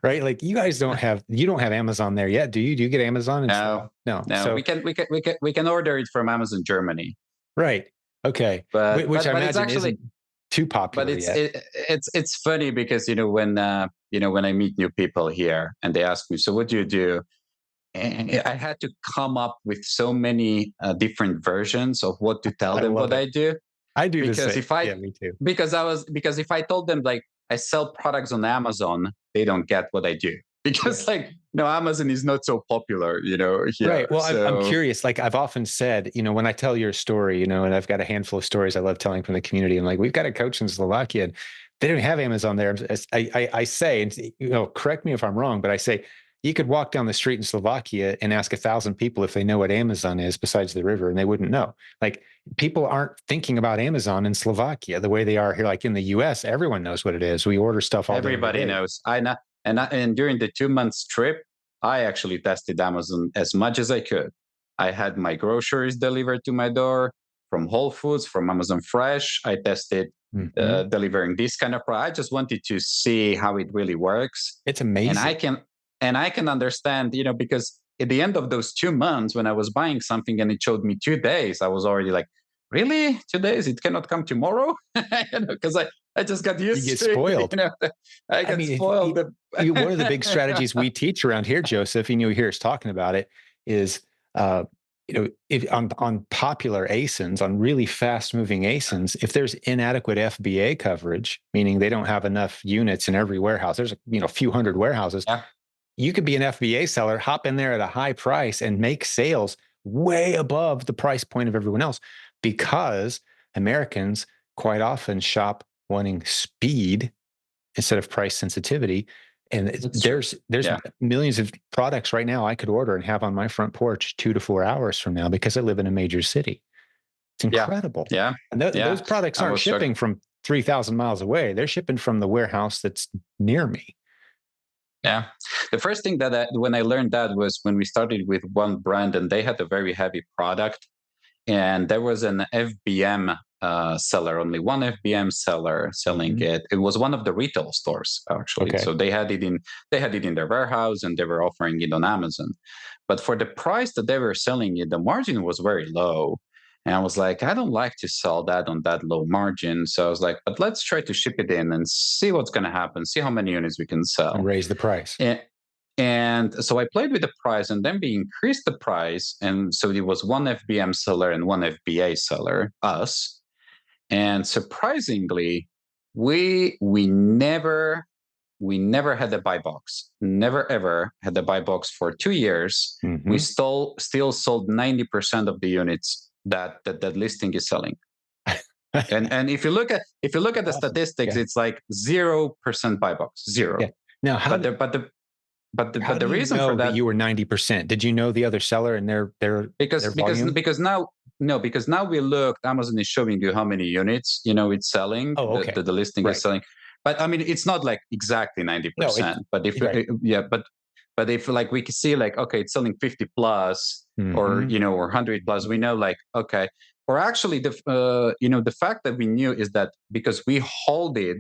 Right? Like you don't have Amazon there yet, do you? Do you get Amazon in No, Slovakia? No. no, So we can order it from Amazon Germany, right. Okay. but Which I but it's imagine actually isn't too but popular yet. it's funny because when I meet new people here and they ask me, so what do you do? And I had to come up with so many different versions of what to tell I them love what it. I do. I do the Because same. if I Yeah, me too. because if I told them like I sell products on Amazon, they don't get what I do. Yeah. Because Amazon is not so popular, here. Right. Well, I'm So curious. Like I've often said, when I tell your story, and I've got a handful of stories I love telling from the community. I'm like, we've got a coach in Slovakia, and they don't have Amazon there. I say, and correct me if I'm wrong, but I say you could walk down the street in Slovakia and ask 1,000 people if they know what Amazon is besides the river, and they wouldn't know. Like people aren't thinking about Amazon in Slovakia the way they are here. Like in the U.S., everyone knows what it is. We order stuff all day, every everybody day. knows. I know, and during the 2 months trip, I actually tested Amazon as much as I could. I had my groceries delivered to my door from Whole Foods, from Amazon Fresh. I tested Mhm. delivering this kind of product. I just wanted to see how it really works, It's and amazing. I can understand, because at the end of those 2 months, when I was buying something and it showed me 2 days, I was already like, really, 2 days? It cannot come tomorrow, because I just got You get used to it. spoiled. I I got mean, spoiled. one of the big strategies we teach around here, Joseph, and you'll hear us talking about it, is if on popular ASINs, on really fast moving ASINs, if there's inadequate FBA coverage, meaning they don't have enough units in every warehouse, there's a few hundred warehouses, Yeah, you could be an FBA seller, hop in there at a high price and make sales way above the price point of everyone else, because Americans quite often shop wanting speed instead of price sensitivity. And that's true. there's Yeah, millions of products right now I could order and have on my front porch 2 to 4 hours from now because I live in a major city. It's yeah, incredible. yeah, And those yeah. products I aren't was shocked. shipping from 3,000 miles away. They're shipping from the warehouse that's near me. Yeah. The first thing when I learned that was when we started with one brand and they had a very heavy product, and there was an FBM seller, only one FBM seller selling Mhm. it. It was one of the retail stores actually. Okay. So they had it in their warehouse and they were offering it on Amazon. But for the price that they were selling it, the margin was very low. And I was like, I don't like to sell that on that low margin. So I was like, but let's try to ship it in and see what's going to happen, see how many units we can And sell. raise the price. And so I played with the price, and then we increased the price. And so it was one FBM seller and one FBA seller, us. And surprisingly, we never had a buy box. Never ever had a buy box for 2 years. We Mhm. still sold 90% of the units that listing is selling. And if you look at the Awesome. statistics, Yeah. it's like 0% buy box, Yeah. zero. Now, But the but the but the how but do the you reason for know that that, you were 90%? Did you know the other seller and their because because volume? because now no, because now we looked, Amazon is showing you how many units it's selling, Oh, the okay. the listing is Right. selling. But I mean, it's not like exactly No, 90%, but if right. yeah, but if like we can see like, okay, it's selling 50 plus, or Mhm. or 100 plus, we know like, okay. Or actually the fact that we knew is that because we holded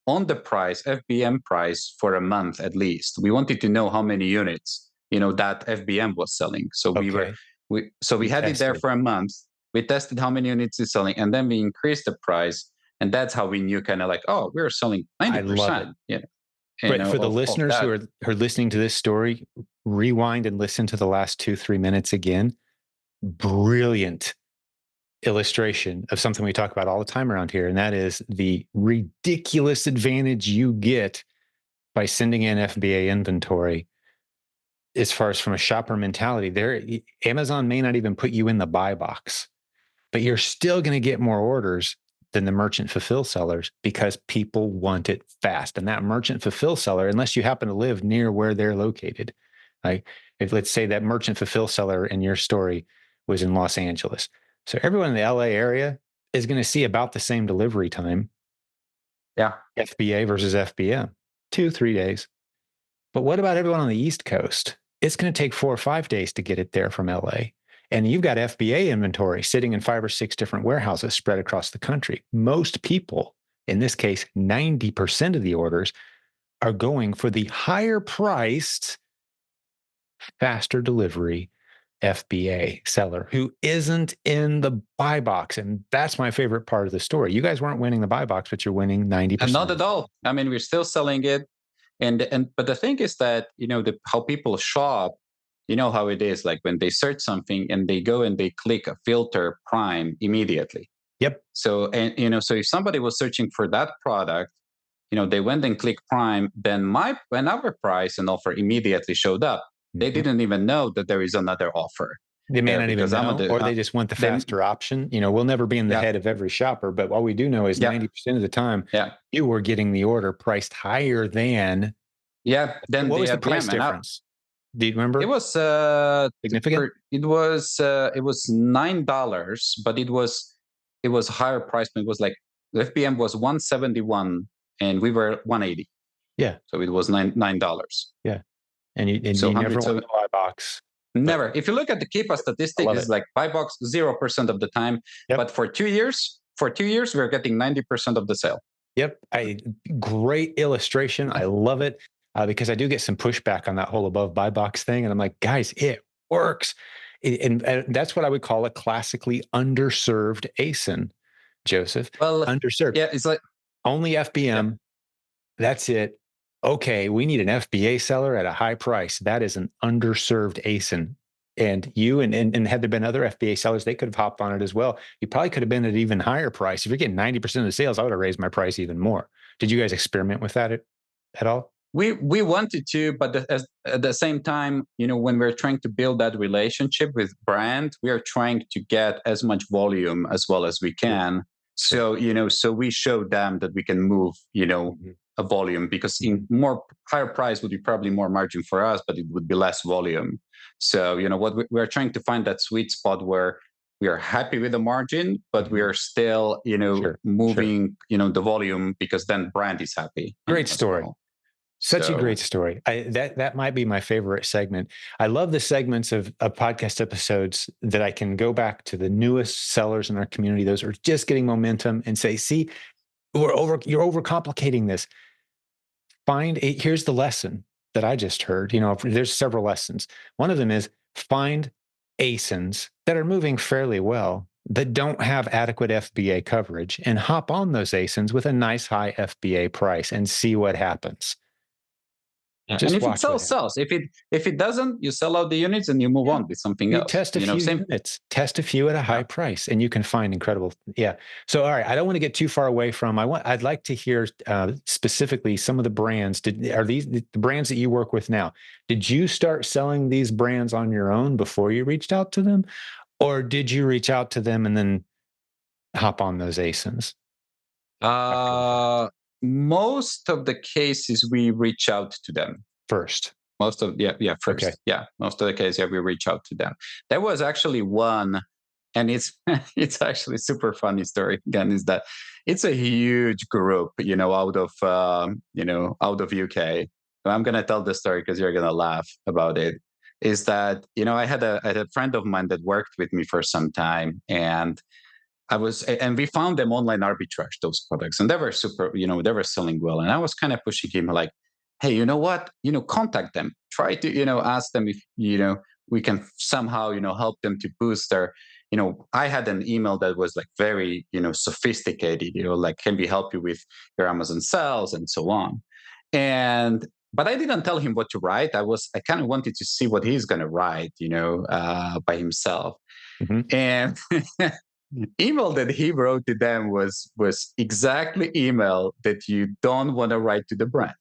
on the price, FBM price, for a month at least, we wanted to know how many units that FBM was selling. So Okay. we You had it there tested. for a month. We tested how many units it's selling, and then we increased the price, and that's how we knew, kind of like, oh, we're selling I love 90%, it. But for the of listeners that. who are listening to this story, rewind and listen to the last 2, 3 minutes again. Brilliant illustration of something we talk about all the time around here, and that is the ridiculous advantage you get by sending in FBA inventory. As far as from a shopper mentality, Amazon may not even put you in the buy box, but you're still going to get more orders than the merchant fulfill sellers because people want it fast. And that merchant fulfill seller, unless you happen to live near where they're located, Like if let's say that merchant fulfill seller in your story was in Los Angeles. So everyone in the LA area is going to see about the same delivery time, Yeah. FBA versus FBM, 2-3 days. But what about everyone on the East Coast? It's going to take 4 or 5 days to get it there from LA. And you've got FBA inventory sitting in 5 or 6 different warehouses spread across the country. Most people, in this case, 90% of the orders, are going for the higher priced, faster delivery FBA seller who isn't in the buy box. And that's my favorite part of the story. You guys weren't winning the buy box, but you're winning 90%. Not at all. I mean, we're still selling it. And but the thing is that, how people shop, you know how it is, like when they search something and they go and they click a filter prime immediately. Yep. So, and so if somebody was searching for that product, they went and clicked prime, then when our price and offer immediately showed up, they didn't even know that there is another offer They may there, not even because know, or they just want the they, faster option. We'll never be in the yeah, head of every shopper, but all we do know is yeah, 90% of the time, yeah, you were getting the order priced higher than. yeah. Then What the was the price FBM, and difference? Do you it remember? was Significant? it was $9, but it was higher price. It was like the FBM was 171 and we were 180. Yeah. So it was $9. Yeah. And you So never 100. won So the buy box. But never. If you look at the Keepa I statistic, love it's it. like buy box 0% of the time. Yep. But for 2 years, we're getting 90% of the sale. Yep. Great illustration. I love it because I do get some pushback on that whole above buy box thing. And I'm like, guys, it works. And that's what I would call a classically underserved ASIN, Joseph. Well, Underserved. yeah, it's like, Only FBM. yeah. That's it. Okay, we need an FBA seller at a high price. That is an underserved ASIN. And you and had there been other FBA sellers, they could have hopped on it as well. You probably could have been at an even higher price. If you're getting 90% of the sales, I would have raised my price even more. Did you guys experiment with that at all? We wanted to, but at the same time, when we're trying to build that relationship with brand, we are trying to get as much volume as well as we Sure. can. So so we show them that we can move Mhm. a volume, because in Mhm. more higher price would be probably more margin for us, but it would be less volume. So what we're trying to find that sweet spot where we are happy with the margin, but we Mhm. are still Sure. Sure. moving the volume, because then brand is happy Great as story. well. Such a great So story. That might be my favorite segment. I love the segments of podcast episodes that I can go back to the newest sellers in our community. Those are just getting momentum and say, see, you're overcomplicating this. Here's the lesson that I just heard. There's several lessons. One of them is find ASINs that are moving fairly well, that don't have adequate FBA coverage, and hop on those ASINs with a nice high FBA price and see what happens. yeah. And Just if it watch what happens. sells. If it doesn't, you sell out the units and you move Yeah. on with something You else. test a few Same. units, test a few at a high Yeah. price, and you can find incredible. Yeah. So, all right, I don't want to get too far away from. I'd like to hear specifically some of the brands. Are these the brands that you work with now? Did you start selling these brands on your own before you reached out to them, or did you reach out to them and then hop on those ASINs after the fact? Most of the cases we reach out to them. First. Most of Okay. first. Yeah. Most of the cases, we reach out to them. There was actually one, and it's it's actually super funny story. Again, is that it's a huge group, out of UK. I'm gonna tell the story because you're gonna laugh about it. Is that I had a friend of mine that worked with me for some time, and we found them online arbitrage, those products, and they were super, they were selling well. And I was kind of pushing him like, hey, you know what? Contact them. Try to, ask them if, we can somehow, help them to boost their, I had an email that was like very, sophisticated, like, can we help you with your Amazon sales and so on. But I didn't tell him what to write. I kind of wanted to see what he's going to write, by himself. Mhm. And email that he wrote to them was exactly email that you don't want to write to the brand.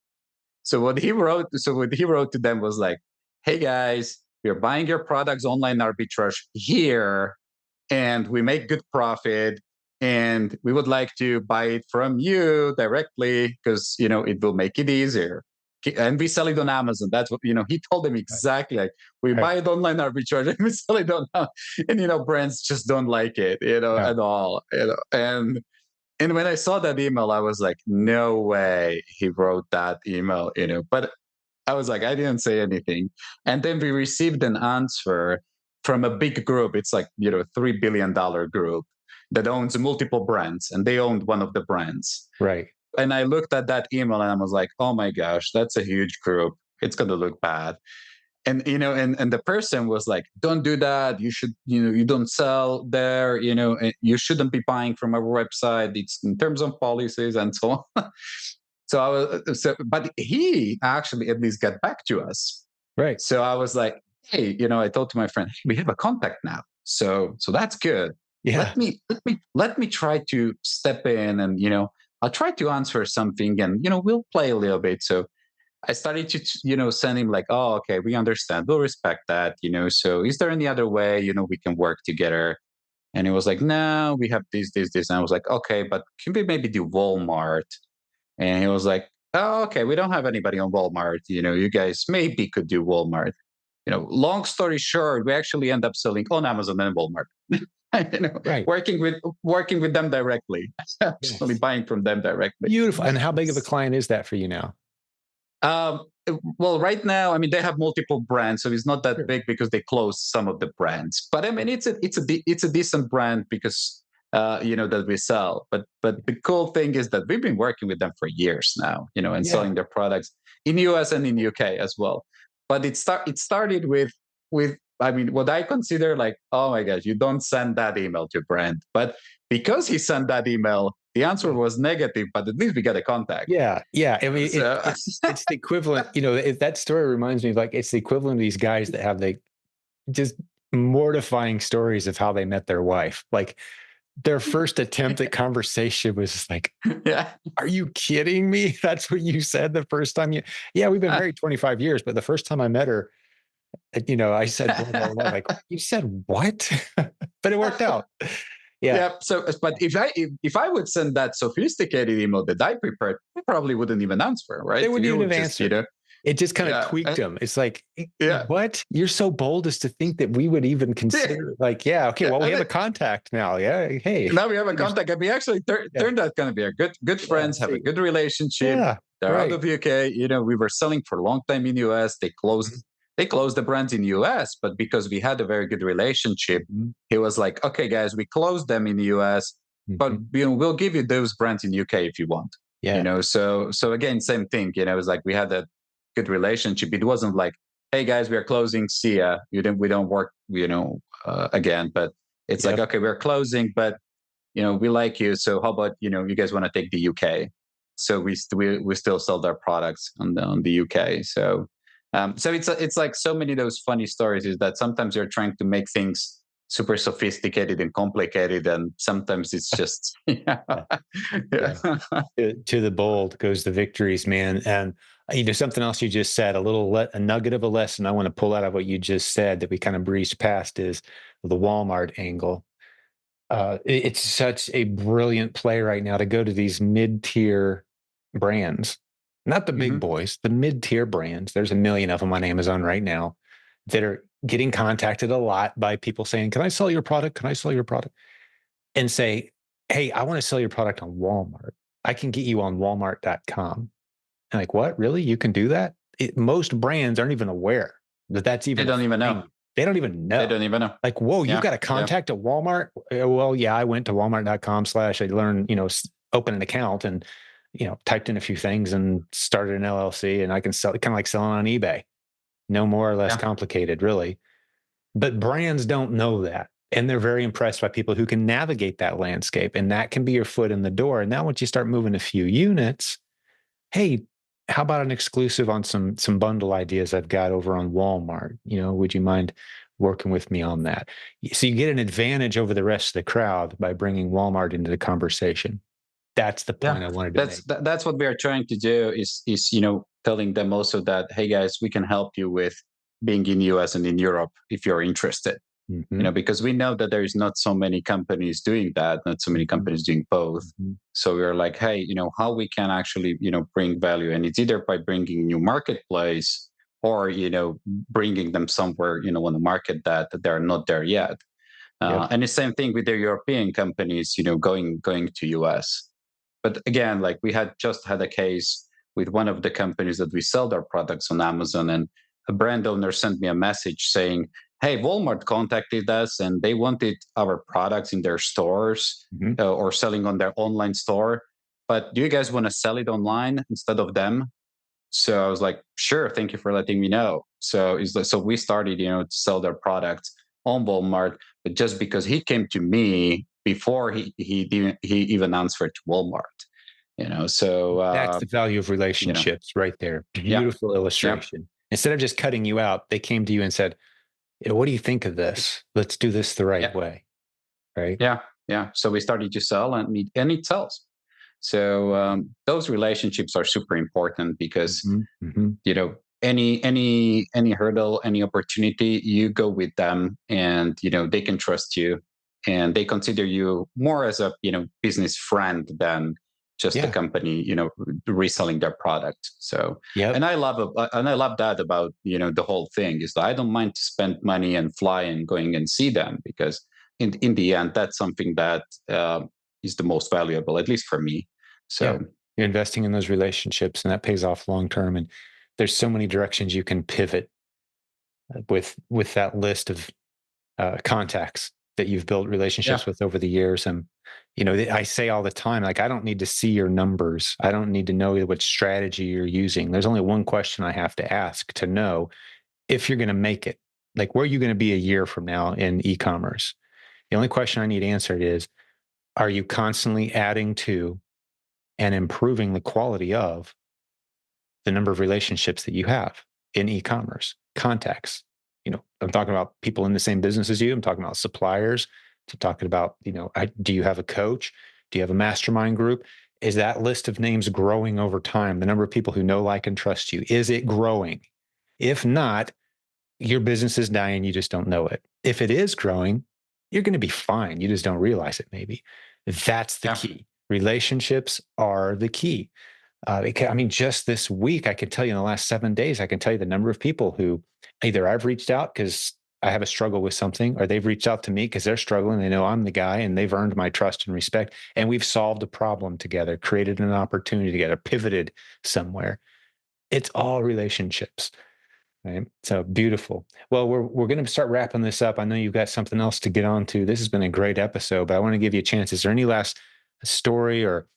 So what he wrote to them was like, hey guys, we're buying your products online arbitrage here, and we make good profit, and we would like to buy it from you directly because it will make it easier. and we sell it on Amazon. That's what, he told them Right. exactly, like, we Right. buy it online arbitrage and we sell it on, and, brands just don't like it, Yeah. at all, and when I saw that email, I was like, no way he wrote that email, but I was like, I didn't say anything. And then we received an answer from a big group. It's like, $3 billion group that owns multiple brands, and they owned one of the brands. Right. And I looked at that email and I was like, oh my gosh, that's a huge group. It's going to look bad. And, and the person was like, don't do that. You should, you don't sell there, you shouldn't be buying from our website. It's in terms of policies and so on. So but he actually at least got back to us. Right. So I was like, hey, I told to my friend, hey, we have a contact now. So that's good. Yeah. Let me try to step in, and I'll try to answer something, and we'll play a little bit. So I started to send him like, oh, okay, we understand, we'll respect that. So is there any other way we can work together? And he was like, no, we have this. And I was like, okay, but can we maybe do Walmart? And he was like, oh, okay, we don't have anybody on Walmart. You guys maybe could do Walmart. Long story short, we actually end up selling on Amazon and Walmart. Right. Working with them directly, actually Yes. buying from them directly. Beautiful. And how big of a client is that for you now? Um, well, right now, I mean, they have multiple brands, so it's not that Sure. big because they closed some of the brands. But I mean, it's a decent brand because that we sell. But the cool thing is that we've been working with them for years now, and Yeah. selling their products in US and in UK as well. But it started with I mean, what I consider like, oh my gosh, you don't send that email to brand. But because he sent that email, the answer Yeah. was negative, but at least we got a contact. Yeah. Yeah. I mean, So it's the equivalent, that story reminds me of, like, it's the equivalent of these guys that have the just mortifying stories of how they met their wife. Like, their first attempt at conversation was just like, yeah. are you kidding me? That's what you said the first time yeah, we've been married 25 years, but the first time I met her, I said, blah, blah, blah. Like, you said what? But it worked out. Yeah. Yeah. So, but if I would send that sophisticated email that I prepared, I probably wouldn't even answer, They right? wouldn't You even would have just, answered. It just kind of yeah, tweaked them. It's like, yeah, what? You're so bold as to think that we would even yeah. consider, like, yeah, okay, well, we And have then, a contact now. Yeah. Hey. now we have a contact, and we actually Yeah. turned out going to be a good Yeah. friends, have a See. good relationship. Yeah. They're out Right. of UK. We were selling for a long time in US. Mhm. They closed the brands in US, but because we had a very good relationship, Mhm. he was like, okay, guys, we closed them in the US, but Mhm. we'll give you those brands in UK if you want. Yeah. So again, same thing. It was like we had a good relationship. It wasn't like, hey guys, we are closing. See ya. We don't work. Again. But it's like, Yep. okay, we're closing, but we like you. So how about you guys want to take the UK? So we still sell their products on the UK. So it's like so many of those funny stories is that sometimes you're trying to make things super sophisticated and complicated, and sometimes it's just yeah. Yeah. Yeah. To the bold goes the victories, man. And something else you just said, a nugget of a lesson I want to pull out of what you just said that we kind of breezed past is the Walmart angle. It's such a brilliant play right now to go to these mid-tier brands, not the big hmm boys, the mid-tier brands. There's a million of them on Amazon right now that are getting contacted a lot by people saying, "Can I sell your product? Can I sell your product?" And say, "Hey, I want to sell your product on Walmart. I can get you on walmart.com." And like, what? Really? You can do that? Most brands aren't even aware that that's They even a don't even know. thing. They don't even They know. don't even know. Like, whoa, you Yeah, got a yeah, contact at Walmart? Well, yeah, I went to walmart.com/ I learned, open an account and, typed in a few things and started an LLC, and I can sell, kind of like selling on eBay. No more or less yeah. complicated, really. But brands don't know that. And they're very impressed by people who can navigate that landscape. And that can be your foot in the door. And now once you start moving a few units, hey, how about an exclusive on some bundle ideas I've got over on Walmart? Would you mind working with me on that? So you get an advantage over the rest of the crowd by bringing Walmart into the conversation. That's the Yeah, point I wanted to that's make. that's what we are trying to do is telling them also that, hey guys, we can help you with being in US and in Europe if you're interested. Mm-hmm. Because we know that there's not so many companies doing that, not so many Mm-hmm. companies doing both. Mm-hmm. So we're like, hey, how we can actually, bring value, and it's either by bringing new marketplace or bringing them somewhere, on the market that they're not there yet. Yep. And the same thing with the European companies, going to US. But again, like we had just had a case with one of the companies that we sell their products on Amazon, and a brand owner sent me a message saying, "Hey, Walmart contacted us and they wanted our products in their stores Mm-hmm. or selling on their online store. But do you guys want to sell it online instead of them?" So I was like, "Sure, thank you for letting me know." So so we started, to sell their products on Walmart, but just because he came to me before he even answered to Walmart, So That's the value of you know, relationships right there. yeah, Beautiful yeah, illustration. Instead of just cutting you out, they came to you and said, what do you think of this? Let's do this the right yeah, way. Right. yeah, yeah. So we started to sell, and it sells. So those relationships are super important because Mm-hmm. Mm-hmm. any hurdle, any opportunity, you go with them, and they can trust you, and they consider you more as a business friend than just a Yeah. company reselling their product. So Yep. and I love that about the whole thing is that I don't mind to spend money and fly and going and see them, because in the end that's something that is the most valuable, at least for me. Yeah. So You're investing in those relationships and that pays off long term. And there's so many directions you can pivot with that list of contacts that you've built relationships yeah, with over the years. And I say all the time, like, I don't need to see your numbers. I don't need to know what strategy you're using. There's only one question I have to ask to know if you're going to make it. Like, where are you going to be a year from now in e-commerce? The only question I need answered is, are you constantly adding to and improving the quality of the number of relationships that you have in e-commerce contacts? I'm talking about people in the same business as you. I'm talking about suppliers. I'm talking about, do you have a coach? Do you have a mastermind group? Is that list of names growing over time? The number of people who know, like, and trust you, is it growing? If not, your business is dying. You just don't know it. If it is growing, you're going to be fine. You just don't realize it, maybe. That's the yeah, key. Relationships are the key. I mean, just this week, I can tell you in the last 7 days, I can tell you the number of people who either I've reached out because I have a struggle with something, or they've reached out to me because they're struggling. They know I'm the guy and they've earned my trust and respect. And we've solved a problem together, created an opportunity together, pivoted somewhere. It's all relationships. Right. So beautiful. Well, we're going to start wrapping this up. I know you've got something else to get on to. This has been a great episode, but I want to give you a chance. Is there any last story or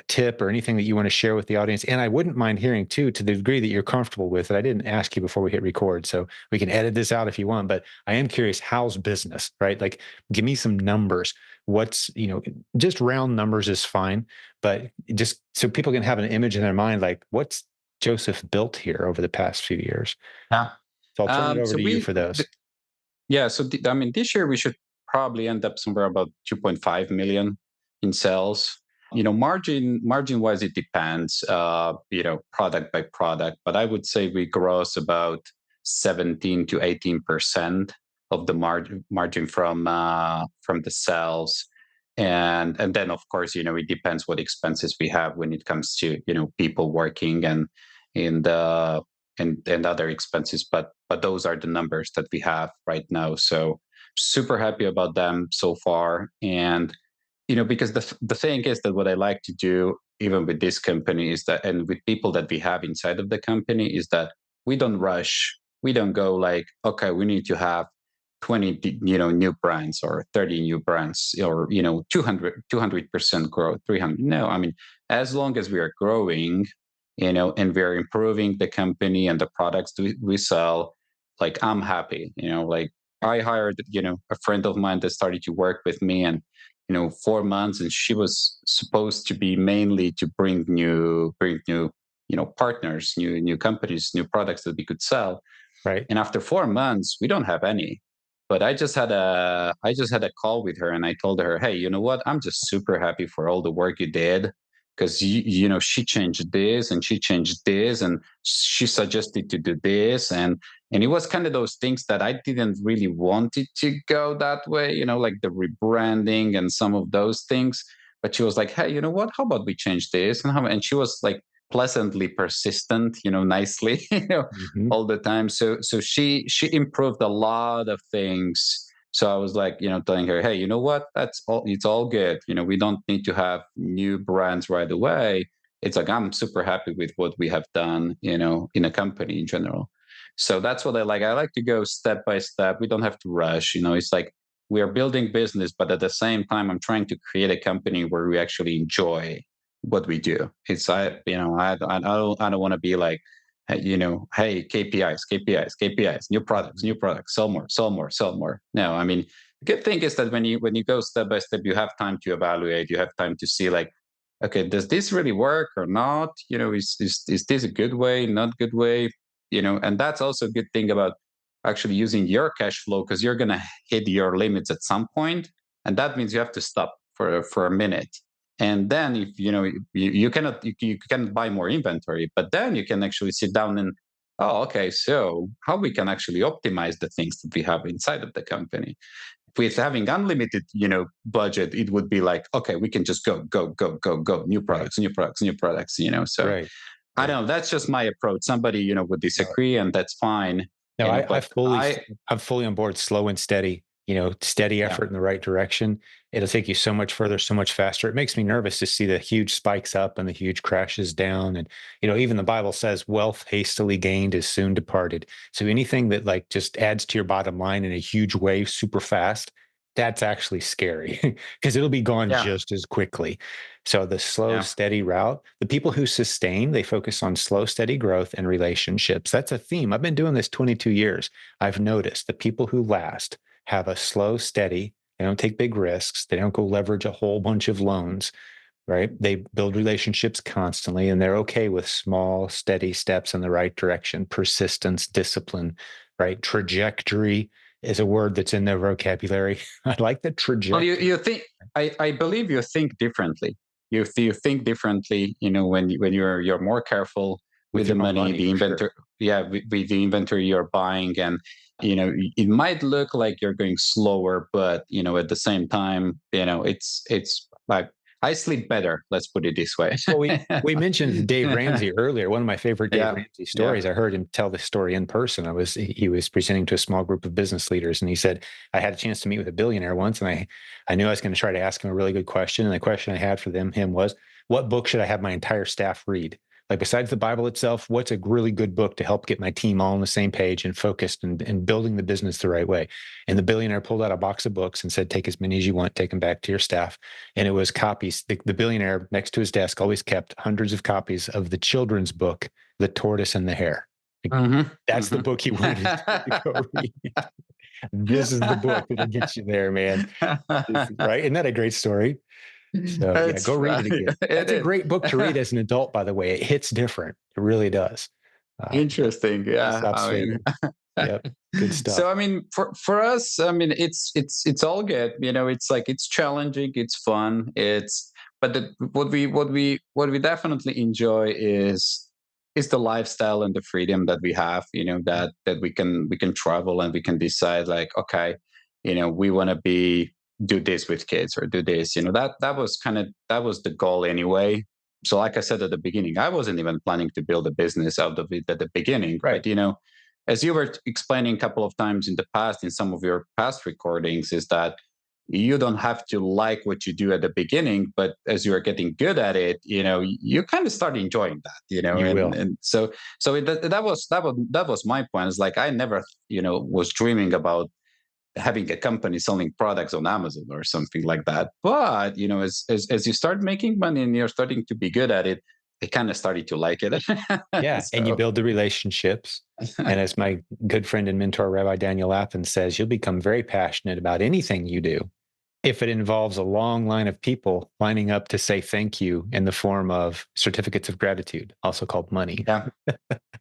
tip or anything that you want to share with the audience? And I wouldn't mind hearing too, to the degree that you're comfortable with it. I didn't ask you before we hit record, so we can edit this out if you want. But I am curious, how's business? Right? Like, give me some numbers. What's just round numbers is fine, but just so people can have an image in their mind, like, what's Joseph built here over the past few years? yeah. So I'll turn it over So to you for those. yeah, so I mean, this year we should probably end up somewhere about 2.5 million in sales. Margin wise, it depends. Product by product, but I would say we gross about 17 to 18% of the margin from the sales, and then of course it depends what expenses we have when it comes to people working and and other expenses, but those are the numbers that we have right now. So super happy about them so far. And because the thing is that what I like to do even with this company is that, and with people that we have inside of the company, is that we don't rush. We don't go like, okay, we need to have 20 new brands, or 30 new brands, or 200% growth, 300. No, I mean, as long as we are growing, and we're improving the company and the products we sell, like, I'm happy. Like, I hired a friend of mine that started to work with me, and 4 months, and she was supposed to be mainly to bring new partners, new companies, new products that we could sell. Right. And after 4 months, we don't have any. But I just had a call with her, and I told her, hey, you know what? I'm just super happy for all the work you did. because she changed this and she changed this and she suggested to do this, and it was kind of those things that I didn't really want it to go that way, like the rebranding and some of those things. But she was like, hey, you know what, how about we change this, and she was like pleasantly persistent, nicely, Hmm. all the time. So she improved a lot of things. So I was like, telling her, hey, you know what? That's all. It's all good. We don't need to have new brands right away. It's like I'm super happy with what we have done, in a company in general. So that's what I like. I like to go step by step. We don't have to rush. It's like we are building business, but at the same time, I'm trying to create a company where we actually enjoy what we do. It's I don't want to be like, hey, KPIs, new products, sell more, sell more, sell more. No, I mean, the good thing is that when you go step by step, you have time to evaluate, you have time to see like, okay, does this really work or not? Is this a good way, not good way? And that's also a good thing about actually using your cash flow, because you're gonna hit your limits at some point, and that means you have to stop for a minute. And then if you cannot you can buy more inventory, but then you can actually sit down and, oh, okay, so how we can actually optimize the things that we have inside of the company. With having unlimited budget, it would be like, okay, we can just go go go go go, new Right. products, new products, new products, so Right. I Right. don't know, that's just my approach. Somebody would No, disagree, and that's fine. no, But I'm fully on board. Slow and steady. Steady yeah, effort in the right direction. It'll take you so much further, so much faster. It makes me nervous to see the huge spikes up and the huge crashes down. And even the Bible says, "Wealth hastily gained is soon departed." So anything that like just adds to your bottom line in a huge way, super fast, that's actually scary because it'll be gone yeah, just as quickly. So the slow, yeah. steady route, the people who sustain, they focus on slow, steady growth and relationships. That's a theme. I've been doing this 22 years. I've noticed the people who last have a slow, steady, they don't take big risks. They don't go leverage a whole bunch of loans, right? They build relationships constantly and they're okay with small, steady steps in the right direction, persistence, discipline, right? Trajectory is a word that's in their vocabulary. I like the Well, you trajectory you think, I believe you think differently. You think differently. When you're more careful with with the your own money, money the for sure. inventory. Yeah, with the inventory you're buying, and it might look like you're going slower, but at the same time, it's like I sleep better. Let's put it this way. Well, we mentioned Dave Ramsey earlier. One of my favorite Dave Yeah, Ramsey yeah. stories. I heard him tell this story in person. He was presenting to a small group of business leaders, and he said, "I had a chance to meet with a billionaire once, and I knew I was going to try to ask him a really good question. And the question I had for him was, what book should I have my entire staff read? Like besides the Bible itself, what's a really good book to help get my team all on the same page and focused and building the business the right way?" And the billionaire pulled out a box of books and said, "Take as many as you want. Take them back to your staff." And it was copies. The billionaire next to his desk always kept hundreds of copies of the children's book, The Tortoise and the Hare. Like, Hmm. that's the Hmm. book he wanted his kid to go read. This is the book that'll get you there, man. Right? Isn't that a great story? So yeah, It's go read it again. it That's a is. great book to read as an adult, by the way. It hits different. It really does. But Interesting. Yeah. Aesop's I mean, Fable. Yep. Good so stuff. I mean, for us, I mean, it's all good. It's like it's challenging, it's fun, but what we definitely enjoy is the lifestyle and the freedom that we have. That we can travel and we can decide like, okay, we want to do this with kids or do this. That was the goal anyway. So like I said at the beginning, I wasn't even planning to build a business out of it at the beginning, Right. but as you were explaining a couple of times in the past, in some of your past recordings, is that you don't have to like what you do at the beginning, but as you are getting good at it, you kind of start enjoying that, You and will. and that was my point. It's like I never, was dreaming about having a company selling products on Amazon or something like that. But as you start making money and you're starting to be good at it, I kind of started to like it. Yeah. And you So build the relationships. And as my good friend and mentor, Rabbi Daniel Lappin says, you'll become very passionate about anything you do if it involves a long line of people lining up to say thank you in the form of certificates of gratitude, also called money. yeah,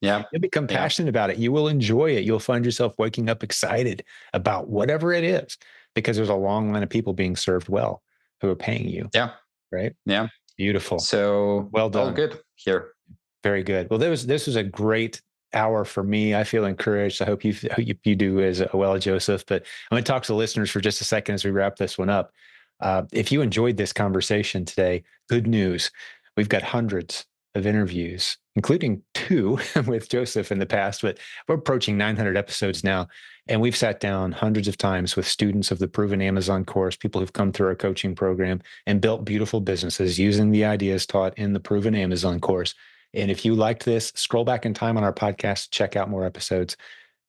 yeah, You'll become yeah, passionate about it. You will enjoy it. You'll find yourself waking up excited about whatever it is because there's a long line of people being served well who are paying you, yeah. right? Yeah. Beautiful. So Well all done. good here. Very good. Well, this was a great hour for me. I feel encouraged. I hope you do as well, Joseph. But I'm going to talk to the listeners for just a second as we wrap this one up. If you enjoyed this conversation today, good news. We've got hundreds of interviews, including 2 with Joseph in the past, but we're approaching 900 episodes now. And we've sat down hundreds of times with students of the Proven Amazon course, people who've come through our coaching program and built beautiful businesses using the ideas taught in the Proven Amazon course. And if you liked this, scroll back in time on our podcast, check out more episodes.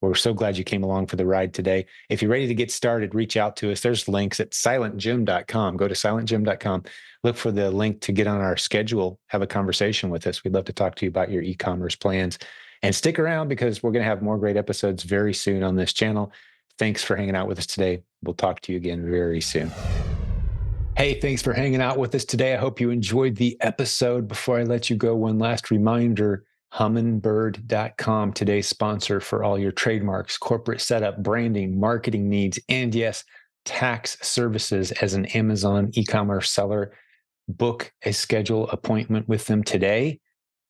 We're so glad you came along for the ride today. If you're ready to get started, reach out to us. There's links at silentjim.com. Go to silentjim.com. Look for the link to get on our schedule, have a conversation with us. We'd love to talk to you about your e-commerce plans. And stick around because we're going to have more great episodes very soon on this channel. Thanks for hanging out with us today. We'll talk to you again very soon. Hey, thanks for hanging out with us today. I hope you enjoyed the episode. Before I let you go, one last reminder, hummingbird.com, today's sponsor for all your trademarks, corporate setup, branding, marketing needs, and yes, tax services as an Amazon e-commerce seller. Book a schedule appointment with them today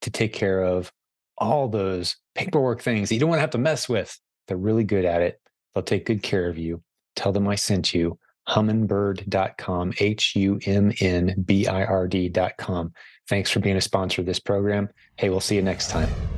to take care of all those paperwork things that you don't want to have to mess with. They're really good at it. They'll take good care of you. Tell them I sent you. Hummingbird.com, HUMNBIRD.com. Thanks for being a sponsor of this program. Hey, we'll see you next time.